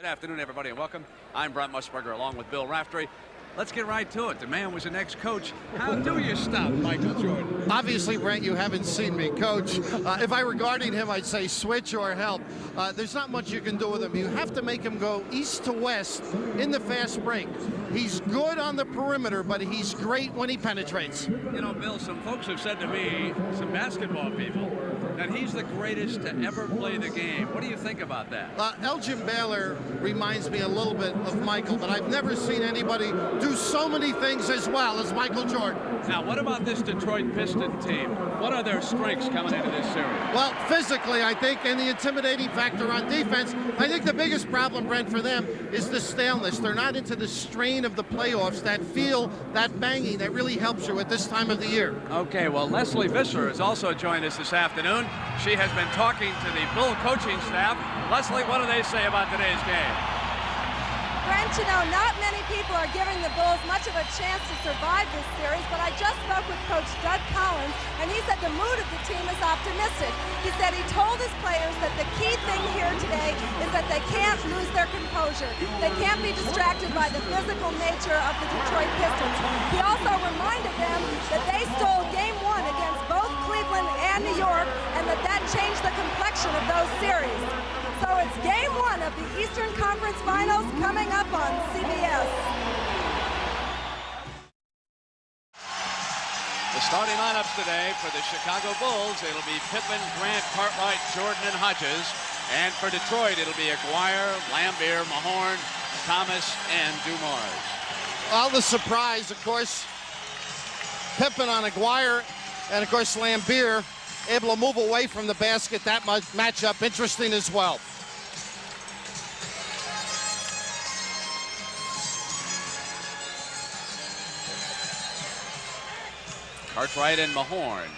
Good afternoon, everybody, and welcome. I'm Brent Musburger along with Bill Raftery. Let's get right to it. The man was an ex-coach. How do you stop Michael Jordan? Obviously, Brent, you haven't seen me coach. If I were guarding him, I'd say switch or help. There's not much you can do with him. You have to make him go east to west in the fast break. He's good on the perimeter, but he's great when he penetrates. You know, Bill, some folks have said to me, some basketball people, that he's the greatest to ever play the game. What do you think about that? Elgin Baylor reminds me a little bit of Michael, but I've never seen anybody do so many things as well as Michael Jordan. Now, what about this Detroit Pistons team? What are their strengths coming into this series? Well, physically, I think, and the intimidating factor on defense, I think the biggest problem, Brent, for them is the staleness. They're not into the strain of the playoffs, that feel, that banging that really helps you at this time of the year. Okay, well, Leslie Visser has also joined us this afternoon. She has been talking to the Bull coaching staff. Leslie, what do they say about today's game? Brent, you know, not many people are giving the Bulls much of a chance to survive this series, but I just spoke with Coach Doug Collins, and he said the mood of the team is optimistic. He said he told his players that the key thing here today is that they can't lose their composure. They can't be distracted by the physical nature of the Detroit Pistons. He also reminded them that they stole Game 1 against both Cleveland and New York, and that changed the complexion of those series. So it's Game 1 of the Eastern Conference Finals coming up on CBS. The starting lineups today for the Chicago Bulls, it'll be Pippen, Grant, Cartwright, Jordan, and Hodges. And for Detroit, it'll be Aguirre, Laimbeer, Mahorn, Thomas, and Dumars. Well, the surprise, of course, Pippen on Aguirre, and of course Laimbeer able to move away from the basket. That matchup interesting as well. Cartwright and Mahorn.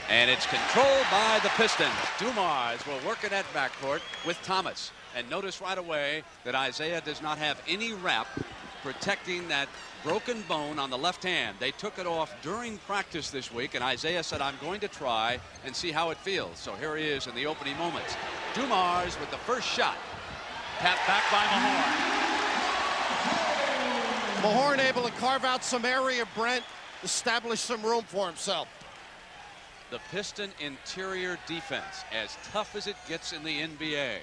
And it's controlled by the Pistons. Dumars will work in that backcourt with Thomas. And notice right away that Isiah does not have any wrap protecting that broken bone on the left hand. They took it off during practice this week, and Isiah said, I'm going to try and see how it feels. So here he is in the opening moments. Dumars with the first shot. Tapped back by Mahorn. Mahorn able to carve out some area, Brent, establish some room for himself. The Piston interior defense, as tough as it gets in the NBA.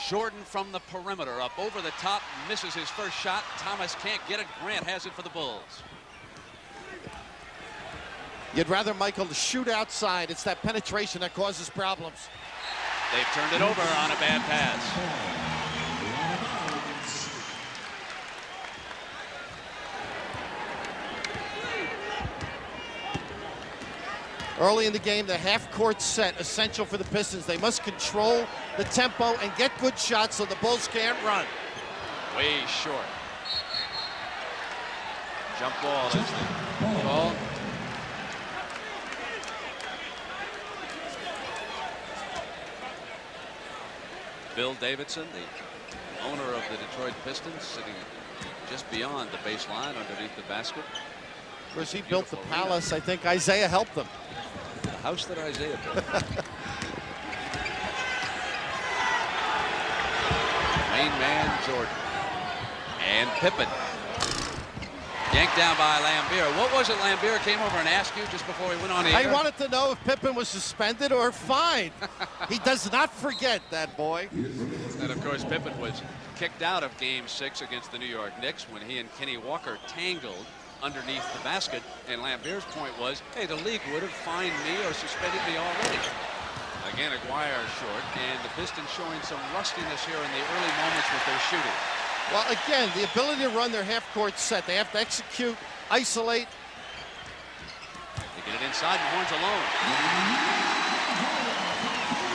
Jordan from the perimeter, up over the top, misses his first shot. Thomas can't get it. Grant has it for the Bulls. You'd rather Michael to shoot outside. It's that penetration that causes problems. They've turned it over on a bad pass. Early in the game, the half-court set, essential for the Pistons. They must control the tempo and get good shots so the Bulls can't run. Way short. Jump ball is the ball. Bill Davidson, the owner of the Detroit Pistons, sitting just beyond the baseline underneath the basket. Of course, he built the Palace. I think Isiah helped them. The house that Isiah built. Main man Jordan. And Pippen. Yanked down by Laimbeer. What was it Laimbeer came over and asked you just before we went on the air? I wanted to know if Pippen was suspended or fined. He does not forget, that boy. And of course, Pippen was kicked out of Game 6 against the New York Knicks when he and Kenny Walker tangled underneath the basket, and Laimbeer's point was, hey, the league would have fined me or suspended me already. Again, Aguirre short, and the Pistons showing some rustiness here in the early moments with their shooting. Well, again, the ability to run their half-court set. They have to execute, isolate. They get it inside, and Horn's alone.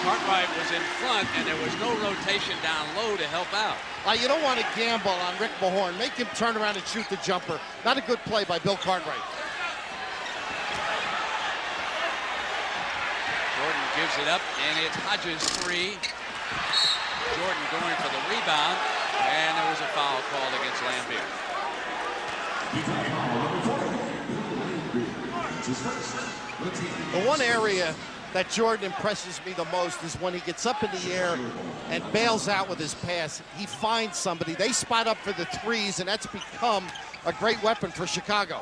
Cartwright was in front, and there was no rotation down low to help out. You don't want to gamble on Rick Mahorn. Make him turn around and shoot the jumper. Not a good play by Bill Cartwright. Jordan gives it up, and it's Hodges' three. Jordan going for the rebound, and there was a foul called against Laimbeer. The one area that Jordan impresses me the most is when he gets up in the air and bails out with his pass. He finds somebody. They spot up for the threes, and that's become a great weapon for Chicago.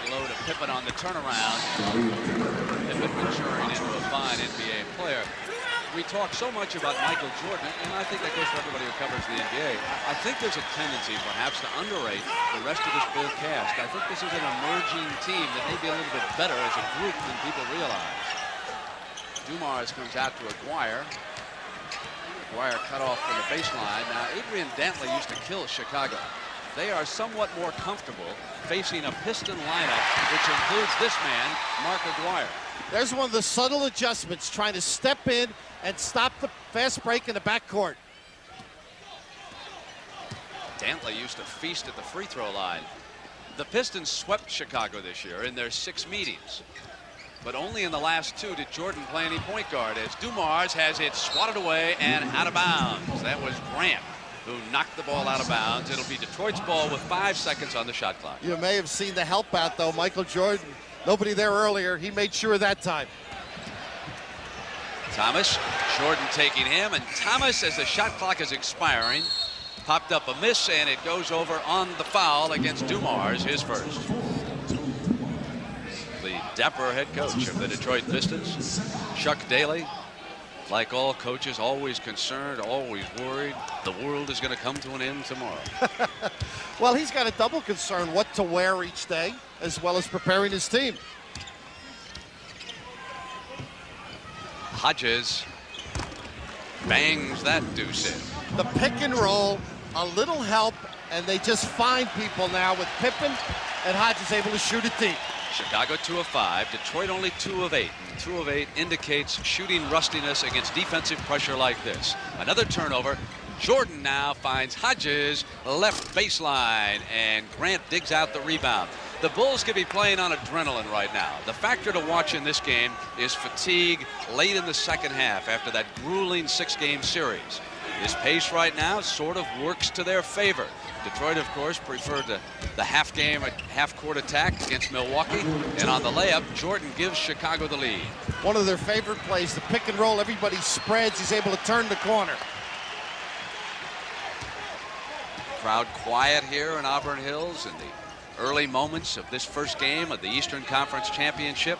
In low to Pippen on the turnaround. Pippen maturing into a fine NBA player. We talk so much about Michael Jordan, and I think that goes for everybody who covers the NBA. I think there's a tendency perhaps to underrate the rest of this Bull cast. I think this is an emerging team that may be a little bit better as a group than people realize. Dumars comes out to Aguirre. Aguirre cut off from the baseline. Now, Adrian Dantley used to kill Chicago. They are somewhat more comfortable facing a Piston lineup, which includes this man, Mark Aguirre. There's one of the subtle adjustments, trying to step in and stop the fast break in the backcourt. Dantley used to feast at the free throw line. The Pistons swept Chicago this year in their 6 meetings. But only in the last 2 did Jordan play any point guard, as Dumars has it swatted away and out of bounds. That was Grant who knocked the ball out of bounds. It'll be Detroit's ball with 5 seconds on the shot clock. You may have seen the help out, though. Michael Jordan, nobody there earlier. He made sure that time. Thomas, Jordan taking him, and Thomas, as the shot clock is expiring, popped up a miss, and it goes over on the foul against Dumars, his first. The dapper head coach of the Detroit Pistons, Chuck Daly, like all coaches, always concerned, always worried. The world is going to come to an end tomorrow. Well, he's got a double concern, what to wear each day, as well as preparing his team. Hodges bangs that deuce in. The pick and roll, a little help, and they just find people now with Pippen and Hodges able to shoot it deep. Chicago 2 of 5, Detroit only 2 of 8. And 2 of 8 indicates shooting rustiness against defensive pressure like this. Another turnover. Jordan now finds Hodges left baseline, and Grant digs out the rebound. The Bulls could be playing on adrenaline right now. The factor to watch in this game is fatigue late in the second half after that grueling 6-game series. This pace right now sort of works to their favor. Detroit, of course, preferred the half-court attack against Milwaukee. And on the layup, Jordan gives Chicago the lead. One of their favorite plays, the pick and roll. Everybody spreads. He's able to turn the corner. Crowd quiet here in Auburn Hills in the early moments of this first game of the Eastern Conference Championship.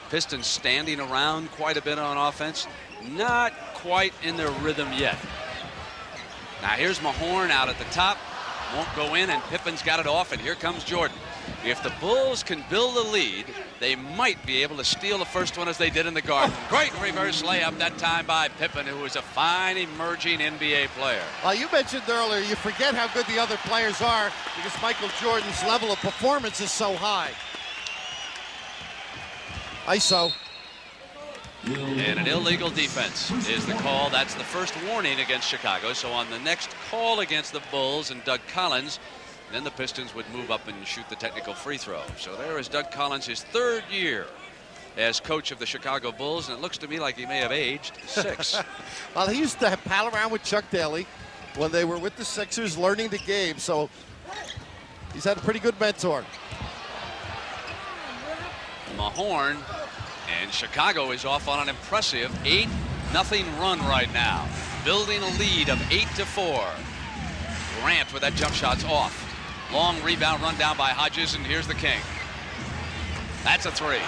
Pistons standing around quite a bit on offense. Not quite in their rhythm yet. Now here's Mahorn out at the top. Won't go in, and Pippen's got it off, and here comes Jordan. If the Bulls can build a lead, they might be able to steal the first one as they did in the Garden. Great reverse layup that time by Pippen, who is a fine emerging NBA player. Well, you mentioned earlier, you forget how good the other players are because Michael Jordan's level of performance is so high. ISO. And an illegal defense is the call. That's the first warning against Chicago. So on the next call against the Bulls and Doug Collins, then the Pistons would move up and shoot the technical free throw. So there is Doug Collins, his 3rd year as coach of the Chicago Bulls, and it looks to me like he may have aged 6. Well, he used to pal around with Chuck Daly when they were with the Sixers learning the game. So he's had a pretty good mentor. Mahorn. And Chicago is off on an impressive 8-0 run right now, building a lead of 8-4. Grant with that jump shot's off. Long rebound run down by Hodges, and here's the king. That's a 3.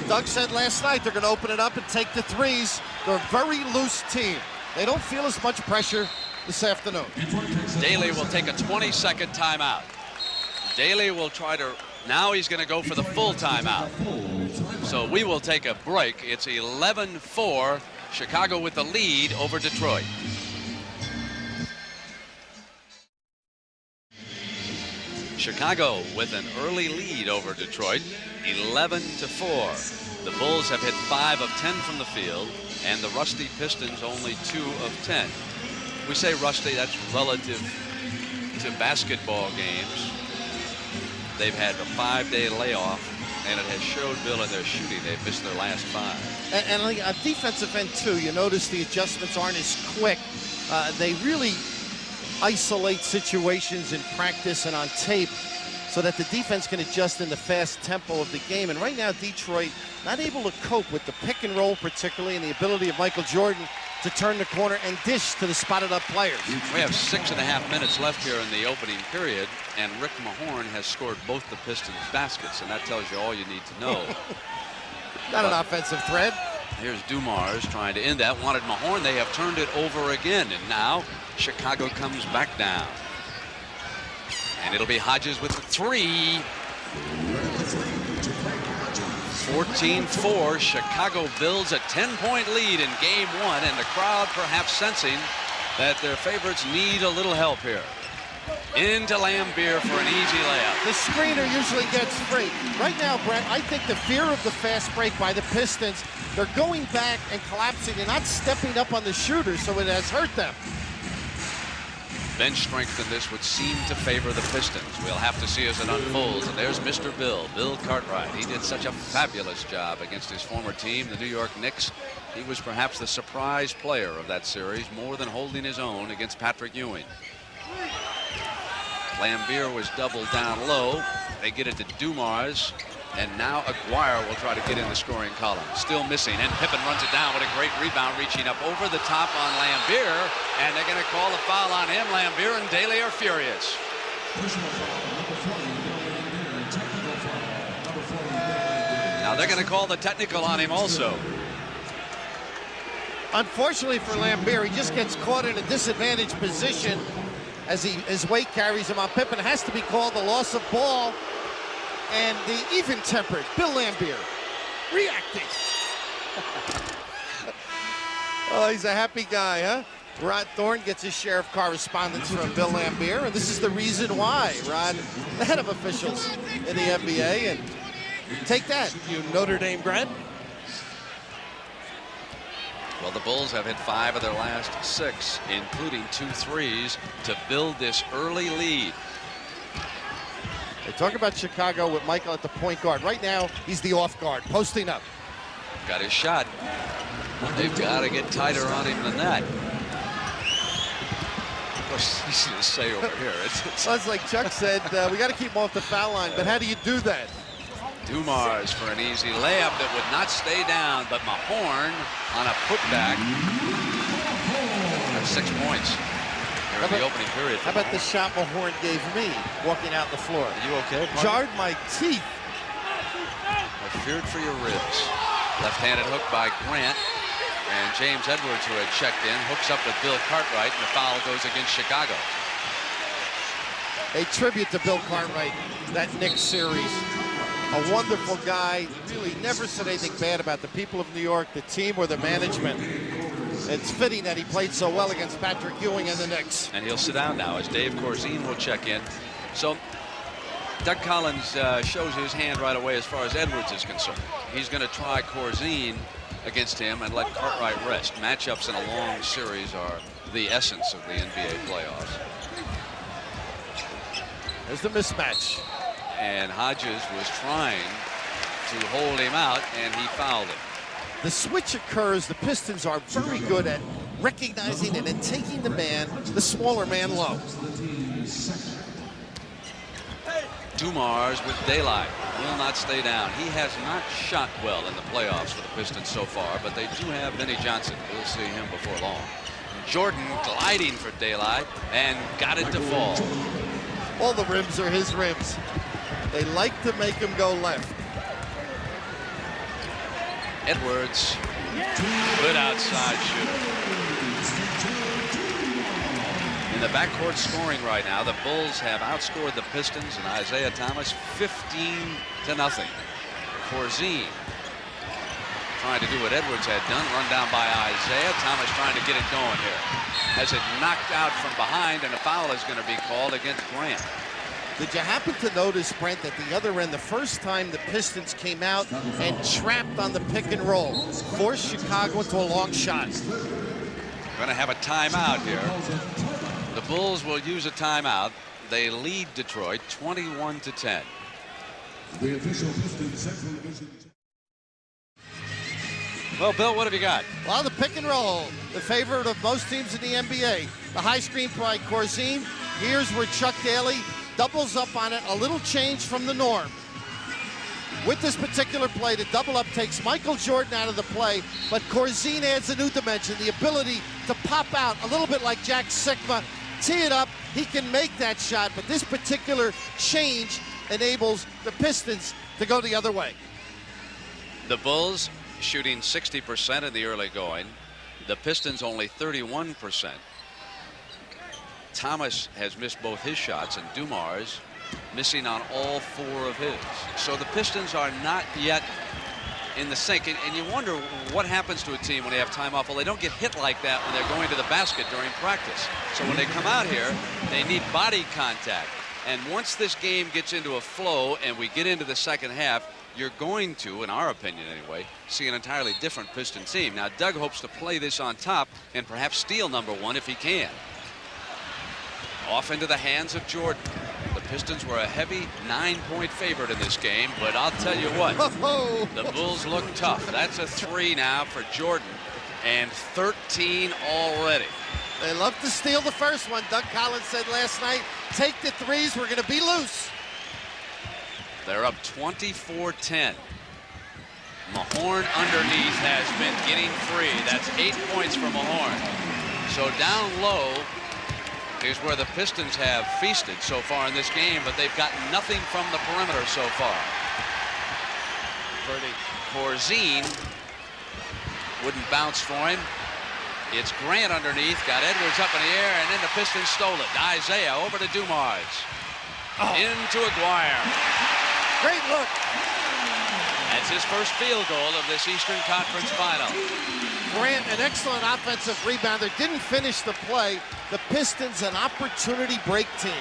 Doug said last night they're going to open it up and take the threes. They're a very loose team. They don't feel as much pressure this afternoon. Daly will take a 20-second timeout. Daly will try to, now he's going to go for the full timeout. So we will take a break. It's 11-4, Chicago with the lead over Detroit. Chicago with an early lead over Detroit, 11-4. The Bulls have hit 5 of 10 from the field, and the rusty Pistons only 2 of 10. We say rusty, that's relative to basketball games. They've had a 5-day layoff, and it has showed Bill in their shooting. They've missed their last 5. And on a defensive end, too, you notice the adjustments aren't as quick. They really isolate situations in practice and on tape so that the defense can adjust in the fast tempo of the game. And right now, Detroit not able to cope with the pick and roll particularly, and the ability of Michael Jordan to turn the corner and dish to the spotted up players. We have 6.5 minutes left here in the opening period, and Rick Mahorn has scored both the Pistons baskets, and that tells you all you need to know. Not an offensive threat. Here's Dumars trying to end that. Wanted Mahorn. They have turned it over again, and now Chicago comes back down. And it'll be Hodges with the three. 14-4. Chicago builds a 10-point lead in game one, and the crowd perhaps sensing that their favorites need a little help here. Into Laimbeer for an easy layup. The screener usually gets free. Right now, Brent, I think the fear of the fast break by the Pistons, they're going back and collapsing and not stepping up on the shooter, so it has hurt them. Bench strength in this would seem to favor the Pistons. We'll have to see as it unfolds. And there's Mr. Bill Cartwright. He did such a fabulous job against his former team, the New York Knicks. He was perhaps the surprise player of that series, more than holding his own against Patrick Ewing. Laimbeer was doubled down low. They get it to Dumars. And now Aguirre will try to get in the scoring column. Still missing, and Pippen runs it down with a great rebound, reaching up over the top on Laimbeer, and they're going to call the foul on him. Laimbeer and Daly are furious. Now they're going to call the technical on him also. Unfortunately for Laimbeer, he just gets caught in a disadvantaged position as his weight carries him on. Pippen has to be called the loss of ball. And the even-tempered Bill Laimbeer reacting. Oh, he's a happy guy, huh? Rod Thorne gets his share of correspondence from Bill Laimbeer, and this is the reason why. Rod, the head of officials in the NBA, and take that, you Notre Dame grad. Well, the Bulls have hit 5 of their last 6, including 2 threes, to build this early lead. They talk about Chicago with Michael at the point guard. Right now, he's the off guard, posting up. Got his shot. They've got to get tighter on him than that. Of course, easy to say over here. Well, it's like Chuck said, we got to keep him off the foul line, but how do you do that? Dumars for an easy layup that would not stay down, but Mahorn on a putback. That's 6 points. In the opening period. How about the shot Mahorn gave me walking out the floor? Are you okay? Jarred my teeth. I feared for your ribs. Left-handed hook by Grant. And James Edwards, who had checked in, hooks up with Bill Cartwright, and the foul goes against Chicago. A tribute to Bill Cartwright, that Knicks series. A wonderful guy. Really never said anything bad about the people of New York, the team, or the management. It's fitting that he played so well against Patrick Ewing and the Knicks. And he'll sit down now as Dave Corzine will check in. So Doug Collins shows his hand right away as far as Edwards is concerned. He's going to try Corzine against him and let Cartwright rest. Matchups in a long series are the essence of the NBA playoffs. There's the mismatch. And Hodges was trying to hold him out, and he fouled him. The switch occurs. The Pistons are very good at recognizing and then taking the smaller man low. Dumars with daylight will not stay down. He has not shot well in the playoffs for the Pistons so far, but they do have Vinnie Johnson. We'll see him before long. Jordan gliding for daylight and got it to fall. All the rims are his rims. They like to make him go left. Edwards, good outside shooter. In the backcourt scoring right now, the Bulls have outscored the Pistons and Isiah Thomas 15-0. Corzine trying to do what Edwards had done, run down by Isiah. Thomas trying to get it going here. Has it knocked out from behind, and a foul is going to be called against Grant. Did you happen to notice, Brent, at the other end, the first time the Pistons came out and trapped on the pick and roll, forced Chicago into a long shot? We're going to have a timeout here. The Bulls will use a timeout. They lead Detroit 21-10. The official Pistons Central Division. Well, Bill, what have you got? Well, the pick and roll, the favorite of most teams in the NBA. The high screen by Corzine. Here's where Chuck Daly doubles up on it, a little change from the norm. With this particular play, the double up takes Michael Jordan out of the play, but Corzine adds a new dimension, the ability to pop out a little bit like Jack Sikma, tee it up, he can make that shot, but this particular change enables the Pistons to go the other way. The Bulls shooting 60% in the early going. The Pistons only 31%. Thomas has missed both his shots, and Dumars missing on all 4 of his. So the Pistons are not yet in the sink, and you wonder what happens to a team when they have time off. Well, they don't get hit like that when they're going to the basket during practice. So when they come out here, they need body contact. And once this game gets into a flow and we get into the second half, you're going to, in our opinion anyway, see an entirely different Piston team. Now, Doug hopes to play this on top and perhaps steal number 1 if he can. Off into the hands of Jordan. The Pistons were a heavy 9-point favorite in this game, but I'll tell you what, the Bulls look tough. That's a 3 now for Jordan, and 13 already. They love to steal the first one. Doug Collins said last night, take the threes, we're going to be loose. They're up 24-10. Mahorn underneath has been getting free. That's 8 points for Mahorn. So down low is where the Pistons have feasted so far in this game, but they've gotten nothing from the perimeter so far. Corzine wouldn't bounce for him. It's Grant underneath, got Edwards up in the air, and then the Pistons stole it. Isiah over to Dumars. Into Aguirre. Great look. That's his first field goal of this Eastern Conference final. Grant, an excellent offensive rebounder, didn't finish the play. The Pistons, an opportunity break team.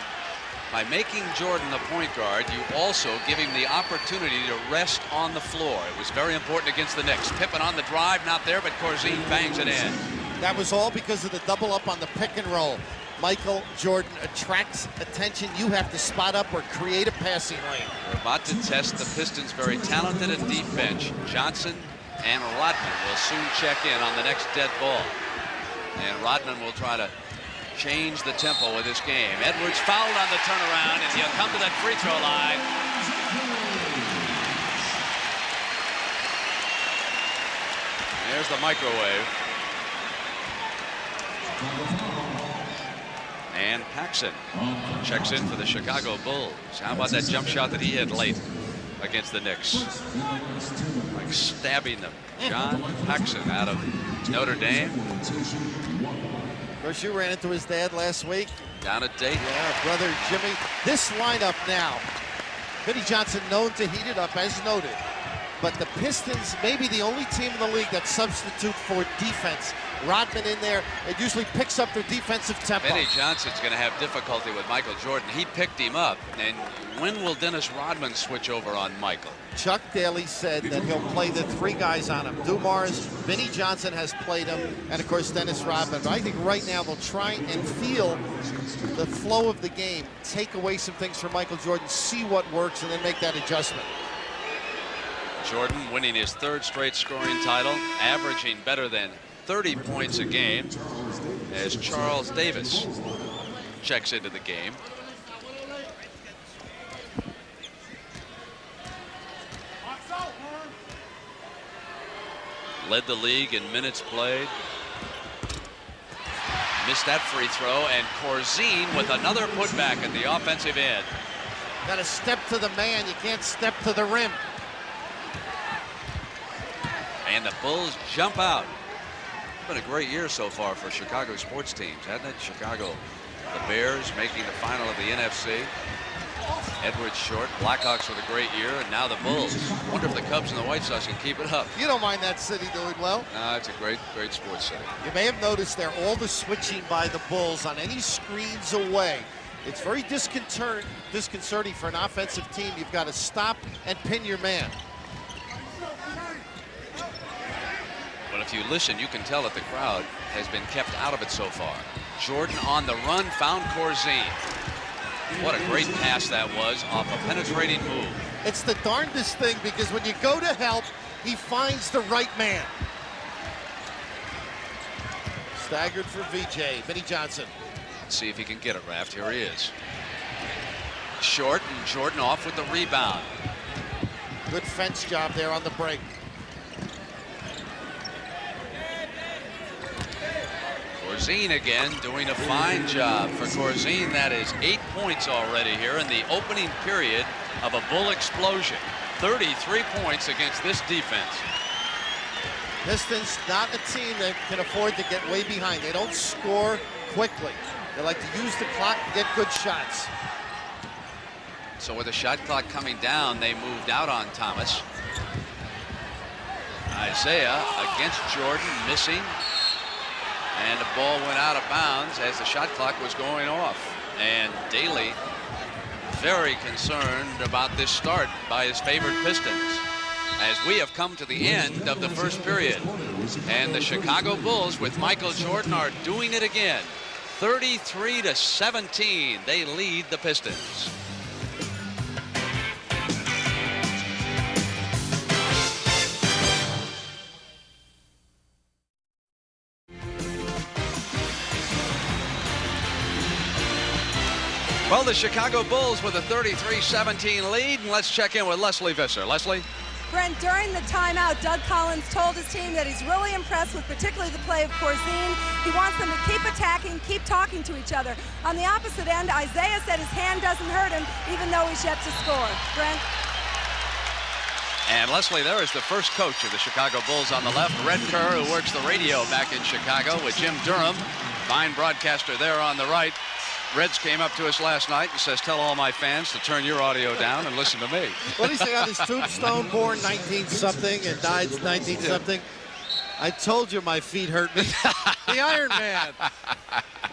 By making Jordan the point guard, you also give him the opportunity to rest on the floor. It was very important against the Knicks. Pippen on the drive, not there, but Corzine bangs it in. That was all because of the double up on the pick and roll. Michael Jordan attracts attention. You have to spot up or create a passing lane. We're about to test the Pistons' very talented and deep bench. Johnson and Rodman will soon check in on the next dead ball. And Rodman will try to change the tempo of this game. Edwards fouled on the turnaround, and he'll come to that free throw line. There's the microwave. And Paxson checks in for the Chicago Bulls. How about that jump shot that he hit late against the Knicks? Like stabbing them. John Paxson out of Notre Dame. Of course, you ran into his dad last week. Down at Dayton. Yeah, brother Jimmy. This lineup now, Vinnie Johnson known to heat it up, as noted. But the Pistons may be the only team in the league that substitute for defense. Rodman in there, it usually picks up their defensive tempo. Vinnie Johnson's going to have difficulty with Michael Jordan. He picked him up. And when will Dennis Rodman switch over on Michael? Chuck Daly said that he'll play the 3 guys on him. Dumars, Vinnie Johnson has played him, and of course Dennis Rodman. But I think right now they'll try and feel the flow of the game, take away some things from Michael Jordan, see what works, and then make that adjustment. Jordan winning his 3rd straight scoring title, averaging better than 30 points a game as Charles Davis checks into the game. Led the league in minutes played. Missed that free throw, and Corzine with another putback at the offensive end. Got to step to the man, you can't step to the rim. And the Bulls jump out. It's been a great year so far for Chicago sports teams, hasn't it? Chicago, the Bears making the final of the NFC. Edwards short. Blackhawks with a great year, and now the Bulls. Wonder if the Cubs and the White Sox can keep it up. You don't mind that city doing well? No, it's a great sports city. You may have noticed there all the switching by the Bulls on any screens away. It's very disconcerting for an offensive team. You've got to stop and pin your man. But if you listen, you can tell that the crowd has been kept out of it so far. Jordan on the run, found Corzine. What a great pass that was off a penetrating move. It's the darndest thing because when you go to help, he finds the right man. Staggered for VJ, Vinnie Johnson. Let's see if he can get it, Raft. Here he is. short, and Jordan off with the rebound. Good fence job there on the break. Corzine again doing a fine job for Corzine. That is 8 points already here in the opening period of a Bull explosion. 33 points against this defense. Pistons, not a team that can afford to get way behind. They don't score quickly. They like to use the clock to get good shots. So with the shot clock coming down, they moved out on Thomas. Isiah against Jordan, missing. And the ball went out of bounds as the shot clock was going off. And Daly very concerned about this start by his favorite Pistons, as we have come to the end of the first period. And the Chicago Bulls with Michael Jordan are doing it again. 33-17, they lead the Pistons. Well, the Chicago Bulls with a 33-17 lead, and let's check in with Leslie Visser. Leslie? Brent, during the timeout, Doug Collins told his team that he's really impressed with particularly the play of Corzine. He wants them to keep attacking, keep talking to each other. On the opposite end, Isiah said his hand doesn't hurt him, even though he's yet to score. Brent? And Leslie, there is the first coach of the Chicago Bulls on the left, Red Kerr, who works the radio back in Chicago with Jim Durham, fine broadcaster there on the right. Reds came up to us last night and says, tell all my fans to turn your audio down and listen to me. What did he say on his tombstone? Born 19-something and died 19-something. I told you my feet hurt me. The Iron Man.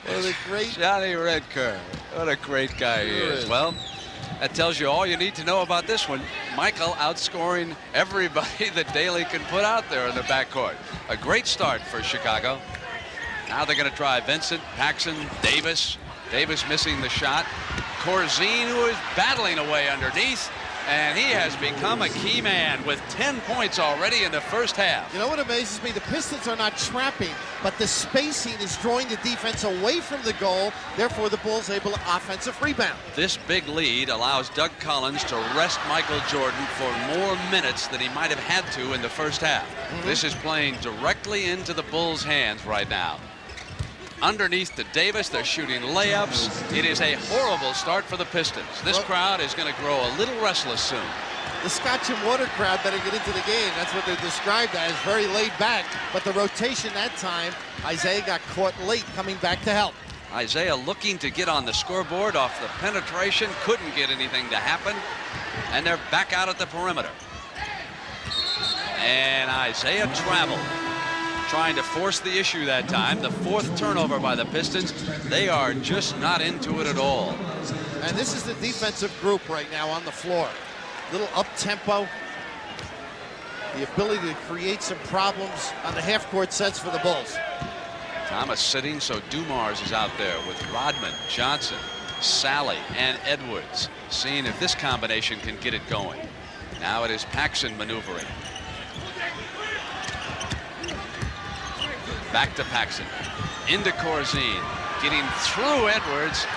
What a great... Johnny Red Kerr. What a great guy he is. Well, that tells you all you need to know about this one. Michael outscoring everybody that Daly can put out there in the backcourt. A great start for Chicago. Now they're going to try Vincent, Paxson, Davis. Davis missing the shot. Corzine, who is battling away underneath, and he has become a key man with 10 points already in the first half. You know what amazes me? The Pistons are not trapping, but the spacing is drawing the defense away from the goal. Therefore, the Bulls able to offensive rebound. This big lead allows Doug Collins to rest Michael Jordan for more minutes than he might have had to in the first half. This is playing directly into the Bulls' hands right now. Underneath to Davis, they're shooting layups. It is a horrible start for the Pistons. This crowd is going to grow a little restless soon. The Scotch and water crowd better get into the game. That's what they're described as, very laid back. But the rotation that time, Isiah got caught late coming back to help. Isiah looking to get on the scoreboard off the penetration, couldn't get anything to happen, and they're back out at the perimeter. And Isiah traveled, trying to force the issue that time. The fourth turnover by the Pistons. They are just not into it at all. And this is the defensive group right now on the floor. Little up-tempo. The ability to create some problems on the half-court sets for the Bulls. Thomas sitting, so Dumars is out there with Rodman, Johnson, Sally, and Edwards, seeing if this combination can get it going. Now it is Paxson maneuvering. Back to Paxson, into Corzine, getting through Edwards.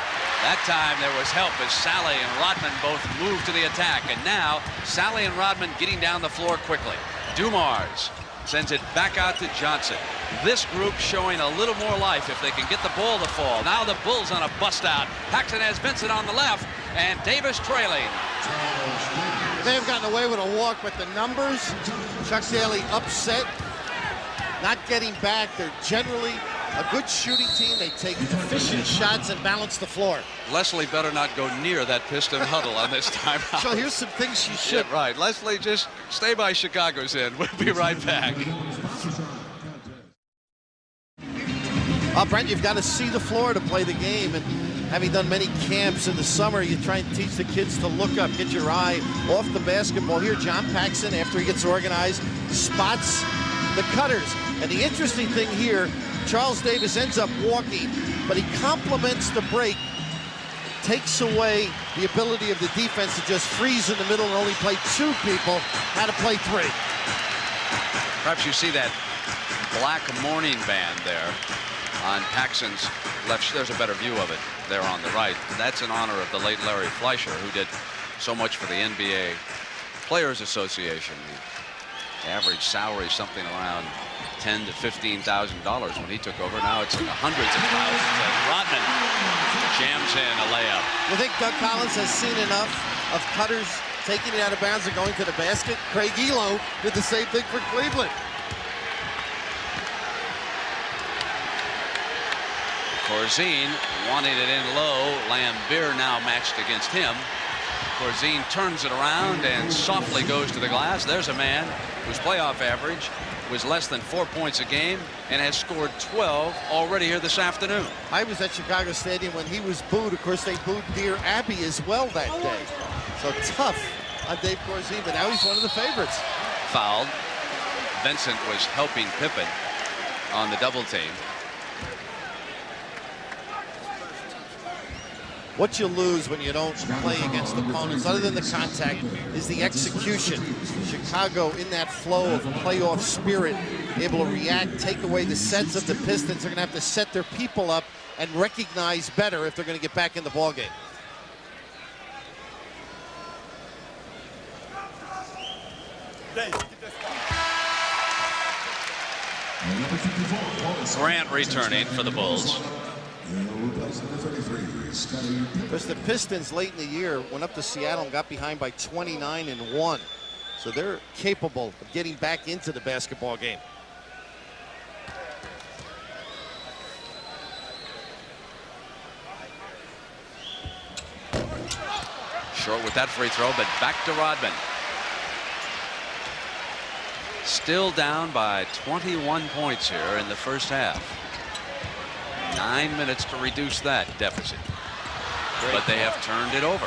That time there was help as Sally and Rodman both moved to the attack. And now Sally and Rodman getting down the floor quickly. Dumars sends it back out to Johnson. This group showing a little more life if they can get the ball to fall. Now the Bulls on a bust out. Paxson has Vincent on the left and Davis trailing. They have gotten away with a walk, but the numbers, Chuck Daly upset. Not getting back. They're generally a good shooting team. They take efficient shots and balance the floor. Leslie better not go near that Piston huddle on this timeout. So here's some things she should. Yeah, right. Leslie, just stay by Chicago's end. We'll be right back. Brent, you've got to see the floor to play the game. And having done many camps in the summer, you try and teach the kids to look up, get your eye off the basketball. Here, John Paxson, after he gets organized, spots the cutters. And the interesting thing here, Charles Davis ends up walking, but he complements the break, takes away the ability of the defense to just freeze in the middle and only play two people, how to play three. Perhaps you see that black mourning band there on Paxson's left. There's a better view of it there on the right. That's in honor of the late Larry Fleischer, who did so much for the NBA Players Association. The average salary something around $10,000 to $15,000 when he took over. Now it's in the hundreds of thousands. And Rodman jams in a layup. You think Doug Collins has seen enough of cutters taking it out of bounds and going to the basket? Craig Elo did the same thing for Cleveland. Corzine wanting it in low. Laimbeer now matched against him. Corzine turns it around and softly goes to the glass. There's a man whose playoff average was less than 4 points a game and has scored 12 already here this afternoon. I was at Chicago Stadium when he was booed. Of course, they booed Dear Abby as well that day. So tough on Dave Corzine, but now he's one of the favorites. Fouled. Vincent was helping Pippen on the double team. What you lose when you don't play against opponents, other than the contact, is the execution. Chicago, in that flow of playoff spirit, able to react, take away the sets of the Pistons. They're going to have to set their people up and recognize better if they're going to get back in the ballgame. Grant returning for the Bulls. Because the Pistons late in the year went up to Seattle and got behind by 29-1. So they're capable of getting back into the basketball game. Short with that free throw, but back to Rodman. Still down by 21 points here in the first half. 9 minutes to reduce that deficit. But they have turned it over.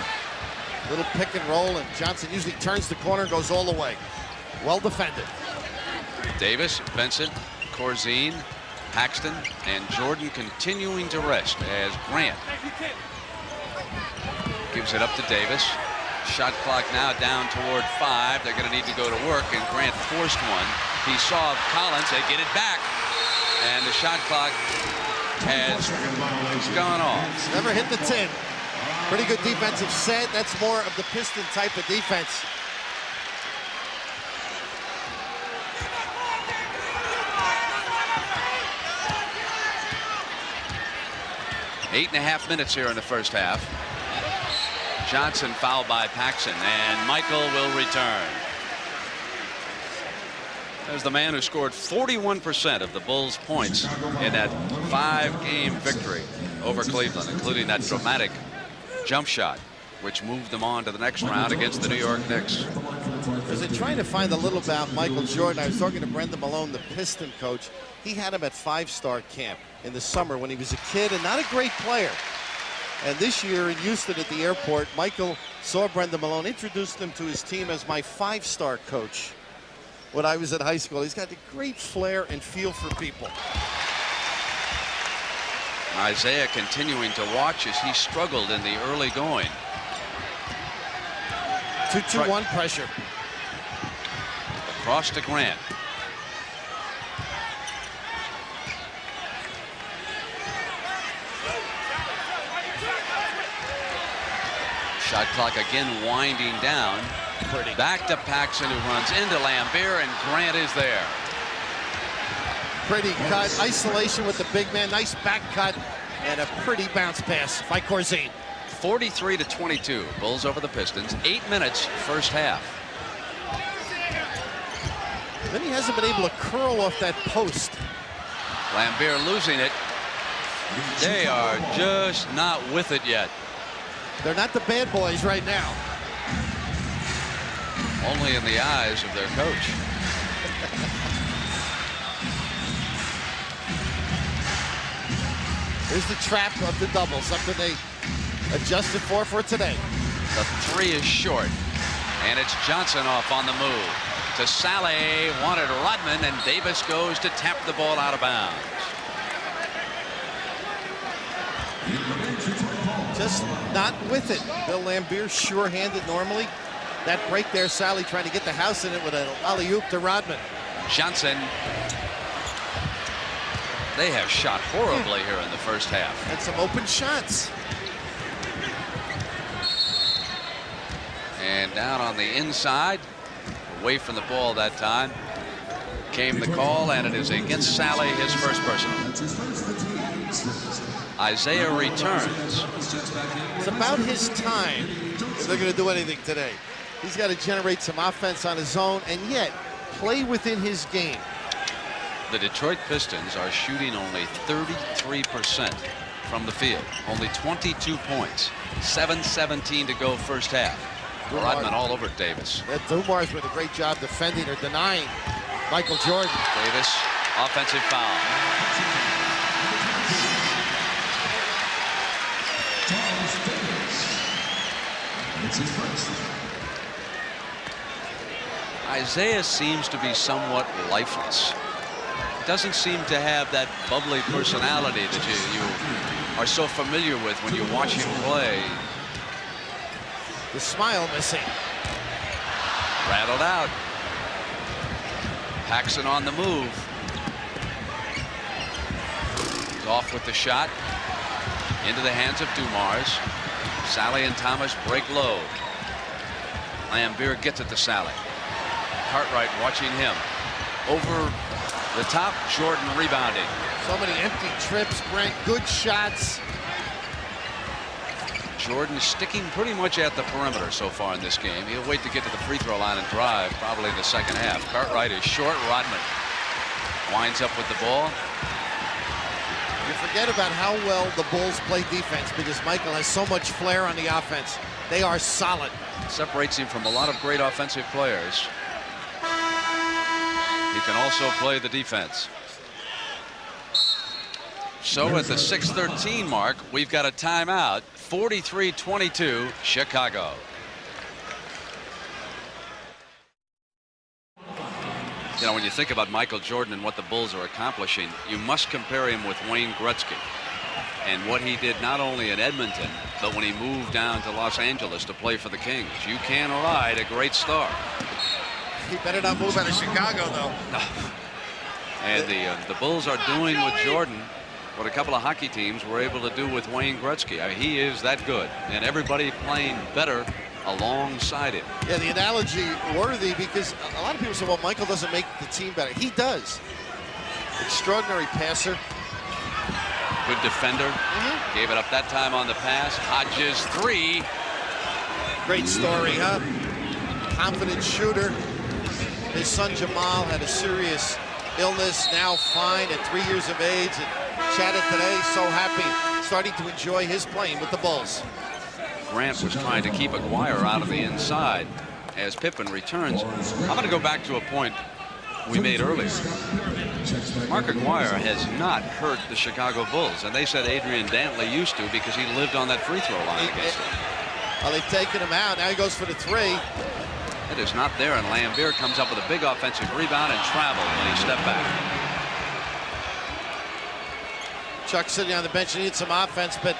Little pick and roll, and Johnson usually turns the corner and goes all the way. Well defended. Davis, Vincent, Corzine, Paxton, and Jordan continuing to rest as Grant gives it up to Davis. Shot clock now down toward 5. They're going to need to go to work, and Grant forced one. He saw Collins. They get it back, and the shot clock has gone off. Never hit the 10. Pretty good defensive set. That's more of the Piston type of defense. Eight and a half minutes here in the first half. Johnson fouled by Paxson, and Michael will return. There's the man who scored 41% of the Bulls' points in that 5-game victory over Cleveland, including that dramatic jump shot, which moved them on to the next round against the New York Knicks. As they're trying to find a little about Michael Jordan, I was talking to Brendan Malone, the Piston coach. He had him at 5-star camp in the summer when he was a kid and not a great player. And this year in Houston at the airport, Michael saw Brendan Malone, introduced him to his team as my 5-star coach when I was at high school. He's got a great flair and feel for people. Isiah continuing to watch as he struggled in the early going. 2-2-1 pressure. Across to Grant. Shot clock again winding down. Back to Paxson, who runs into Laimbeer, and Grant is there. Pretty cut, isolation with the big man, nice back cut, and a pretty bounce pass by Corzine. 43-22, Bulls over the Pistons. 8 minutes, first half. Then he hasn't been able to curl off that post. Laimbeer losing it. They are just not with it yet. They're not the bad boys right now. Only in the eyes of their coach. Here's the trap of the double, something they adjusted for today. The 3 is short, and it's Johnson off on the move. To Saleh, wanted Rodman, and Davis goes to tap the ball out of bounds. Just not with it. Bill Laimbeer, sure-handed normally. That break there, Saleh trying to get the house in it with an alley-oop to Rodman. Johnson They have shot horribly here in the first half. And some open shots. And down on the inside, away from the ball that time, came the call, and it is against Sally, his first personal. Isiah returns. It's about his time if they're going to do anything today. He's got to generate some offense on his own and yet play within his game. The Detroit Pistons are shooting only 33% from the field. Only 22 points. 7:17 to go first half. Rodman all over Davis. That Dumar's with a great job defending or denying Michael Jordan. Davis, offensive foul. Isiah seems to be somewhat lifeless. Doesn't seem to have that bubbly personality that you are so familiar with when you watch him play. The smile missing. Rattled out. Paxson on the move. He's off with the shot. Into the hands of Dumars. Sally and Thomas break low. Laimbeer gets it to Sally. Cartwright watching him. Over the top, Jordan rebounding. So many empty trips, Brent. Good shots. Jordan sticking pretty much at the perimeter so far in this game. He'll wait to get to the free throw line and drive probably in the second half. Cartwright is short. Rodman winds up with the ball. You forget about how well the Bulls play defense because Michael has so much flair on the offense. They are solid. Separates him from a lot of great offensive players. He can also play the defense. So at the 6:13 mark, we've got a timeout. 43-22, Chicago. You know, when you think about Michael Jordan and what the Bulls are accomplishing, you must compare him with Wayne Gretzky and what he did not only in Edmonton, but when he moved down to Los Angeles to play for the Kings. You can ride a great star. He better not move out of Chicago, though. And the Bulls are doing with Jordan what a couple of hockey teams were able to do with Wayne Gretzky. I mean, he is that good, and everybody playing better alongside him. Yeah, the analogy worthy because a lot of people say, well, Michael doesn't make the team better. He does. Extraordinary passer. Good defender. Gave it up that time on the pass. Hodges, three. Great story, huh? Confident shooter. His son Jamal had a serious illness, now fine at 3 years of age. And chatted today, so happy, starting to enjoy his playing with the Bulls. Grant was trying to keep Aguirre out of the inside as Pippen returns. I'm going to go back to a point we made earlier. Mark Aguirre has not hurt the Chicago Bulls, and they said Adrian Dantley used to because he lived on that free throw line against them. Well, they've taken him out. Now he goes for the three. It is not there, and Laimbeer comes up with a big offensive rebound and traveled when he stepped back. Chuck sitting on the bench, he needs some offense, but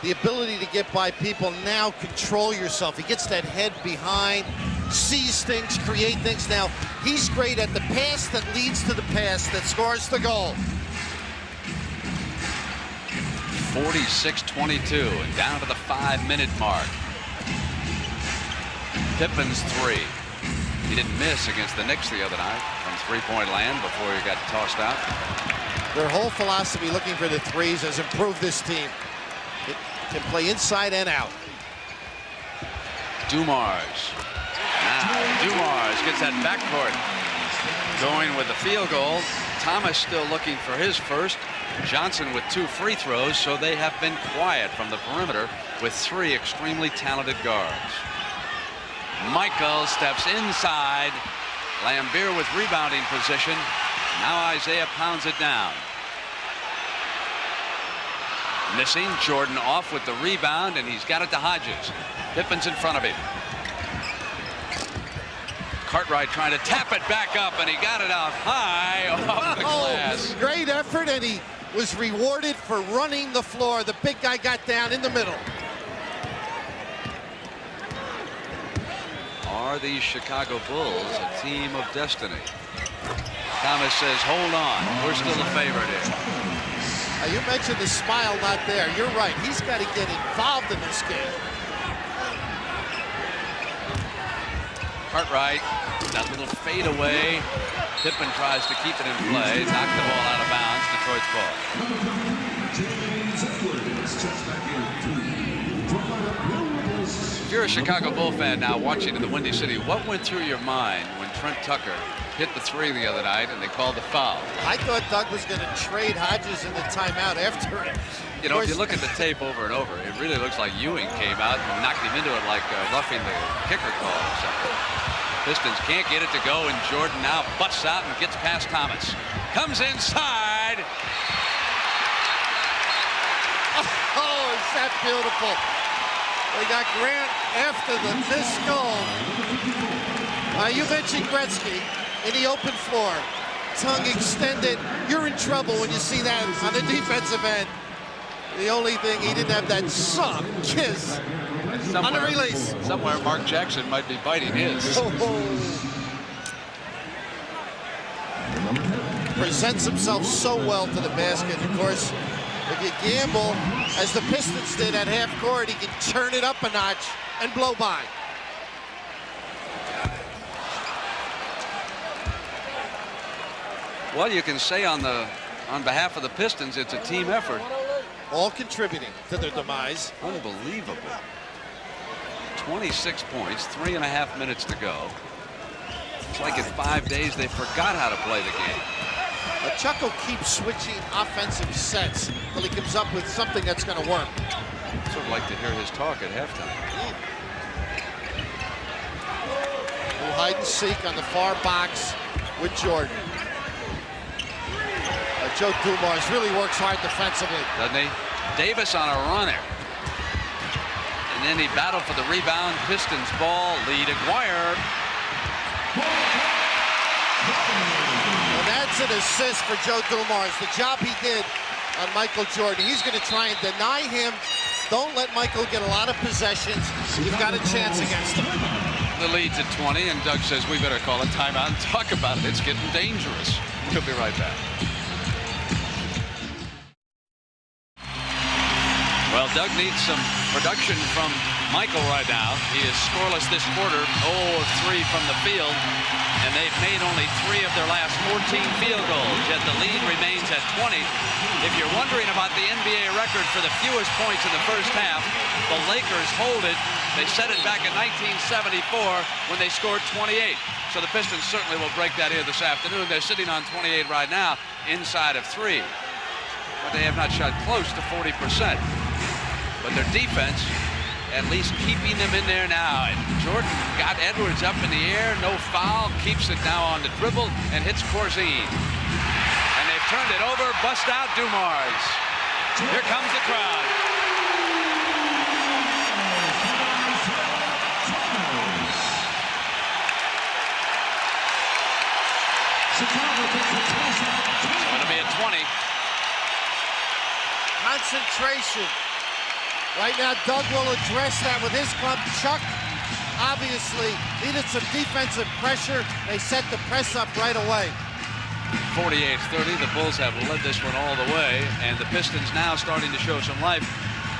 the ability to get by people, now control yourself. He gets that head behind, sees things, create things. Now, he's great at the pass that leads to the pass that scores the goal. 46-22, and down to the 5-minute mark. Pippen's three. He didn't miss against the Knicks the other night from three-point land before he got tossed out. Their whole philosophy looking for the threes has improved this team. It can play inside and out. Dumars. Now Dumars gets that backcourt going with the field goal. Thomas still looking for his first. Johnson with 2 free throws, so they have been quiet from the perimeter with 3 extremely talented guards. Michael steps inside. Laimbeer with rebounding position. Now Isiah pounds it down. Missing. Jordan off with the rebound, and he's got it to Hodges. Pippen's in front of him. Cartwright trying to tap it back up, and he got it out high off the glass. Great effort, and he was rewarded for running the floor. The big guy got down in the middle. Are these Chicago Bulls a team of destiny? Thomas says, hold on. We're still the favorite here. You mentioned the smile not there. You're right. He's got to get involved in this game. Cartwright, that little fade away. Pippen tries to keep it in play. Knocked the ball out of bounds. Detroit's ball. If you're a Chicago Bull fan now watching in the Windy City, what went through your mind when Trent Tucker hit the three the other night and they called the foul? I thought Doug was going to trade Hodges in the timeout after it. You know, if you look at the tape over and over, it really looks like Ewing came out and knocked him into it like roughing the kicker call or something. Pistons can't get it to go, and Jordan now busts out and gets past Thomas. Comes inside. Oh, is that beautiful? They got Grant after the missed goal. You mentioned Gretzky in the open floor. Tongue extended. You're in trouble when you see that on the defensive end. The only thing, he didn't have that soft kiss on the release. Somewhere Mark Jackson might be biting his. Presents himself so well to the basket. Of course, if you gamble, as the Pistons did at half court, he can turn it up a notch and blow by. Well, you can say on behalf of the Pistons, it's a team effort. All contributing to their demise. Unbelievable. 26 points, 3.5 minutes to go. It's like in 5 days they forgot how to play the game. But Chuck will keep switching offensive sets until he comes up with something that's going to work. I'd sort of like to hear his talk at halftime. Little hide and seek on the far box with Jordan. Joe Dumars really works hard defensively. Doesn't he? Davis on a runner. And then he battled for the rebound. Pistons ball, lead Aguirre. And that's an assist for Joe Dumars. The job he did on Michael Jordan. He's going to try and deny him. Don't let Michael get a lot of possessions. You've got a chance against him. The lead's at 20, and Doug says we better call a timeout and talk about it. It's getting dangerous. We'll be right back. Well, Doug needs some production from Michael right now. He is scoreless this quarter, 0 of 3 from the field, and they've made only 3 of their last 14 field goals, yet the lead remains at 20. If you're wondering about the NBA record for the fewest points in the first half, the Lakers hold it. They set it back in 1974 when they scored 28. So the Pistons certainly will break that here this afternoon. They're sitting on 28 right now, inside of 3. But they have not shot close to 40%. But their defense, at least keeping them in there now. And Jordan got Edwards up in the air, no foul, keeps it now on the dribble, and hits Corzine. And they've turned it over, bust out Dumars. Here comes the crowd. It's going to be a 20. Concentration. Right now, Doug will address that with his club. Chuck obviously needed some defensive pressure. They set the press up right away. 48-30. The Bulls have led this one all the way, and the Pistons now starting to show some life.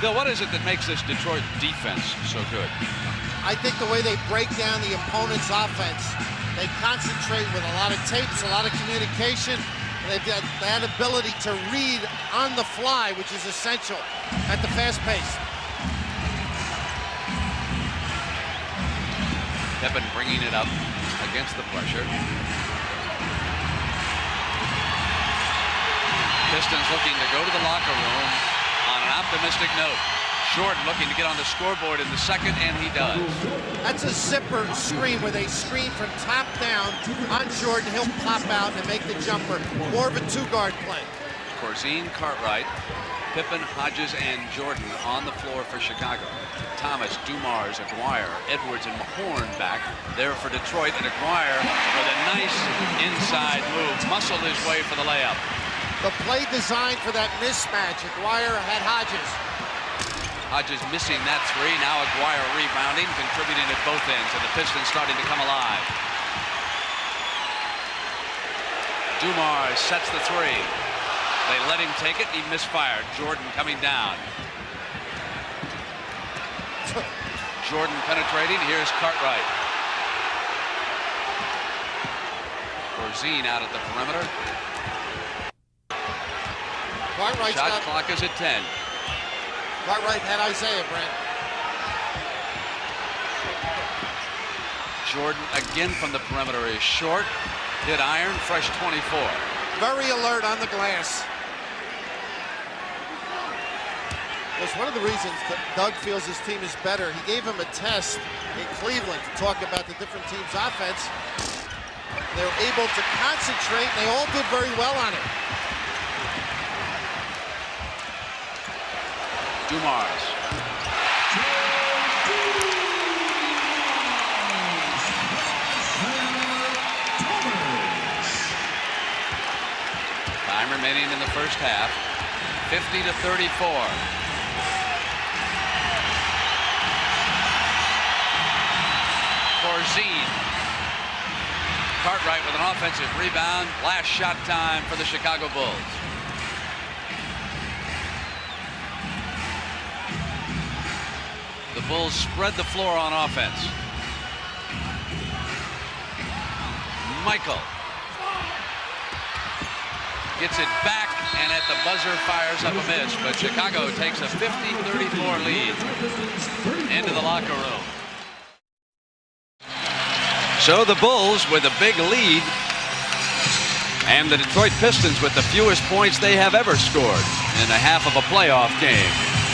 Bill, what is it that makes this Detroit defense so good? I think the way they break down the opponent's offense. They concentrate with a lot of tapes, a lot of communication. They've got that ability to read on the fly, which is essential at the fast pace. Pippen bringing it up against the pressure. Pistons looking to go to the locker room on an optimistic note. Jordan looking to get on the scoreboard in the second, and he does. That's a zipper screen where they screen from top down on Jordan. He'll pop out and make the jumper. More of a two-guard play. Corzine, Cartwright, Pippen, Hodges, and Jordan on the floor for Chicago. Thomas, Dumars, Aguirre, Edwards, and Mahorn back there for Detroit. And Aguirre with a nice inside move, muscled his way for the layup. The play designed for that mismatch. Aguirre had Hodges. Hodges missing that 3. Now Aguirre rebounding, contributing at both ends, and the Pistons starting to come alive. Dumars sets the 3. They let him take it. He misfired. Jordan coming down. Jordan penetrating. Here's Cartwright. Corzine out at the perimeter. Shot clock is at 10. Cartwright had Isiah, Brent. Jordan again from the perimeter is short. Hit iron. Fresh 24. Very alert on the glass. That's one of the reasons that Doug feels his team is better. He gave him a test in Cleveland to talk about the different teams' offense. They were able to concentrate, and they all did very well on it. Dumars. Time remaining in the first half. 50-34. Corzine. Cartwright with an offensive rebound. Last shot time for the Chicago Bulls. The Bulls spread the floor on offense. Michael gets it back, and at the buzzer fires up a miss, but Chicago takes a 50-34 lead into the locker room. So the Bulls with a big lead, and the Detroit Pistons with the fewest points they have ever scored in a half of a playoff game.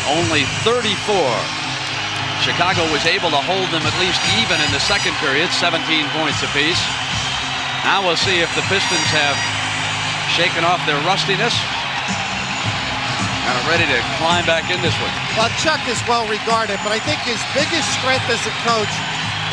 Only 34. Chicago was able to hold them at least even in the second period, 17 points apiece. Now we'll see if the Pistons have shaken off their rustiness and are ready to climb back in this one. Well, Chuck is well regarded, but I think his biggest strength as a coach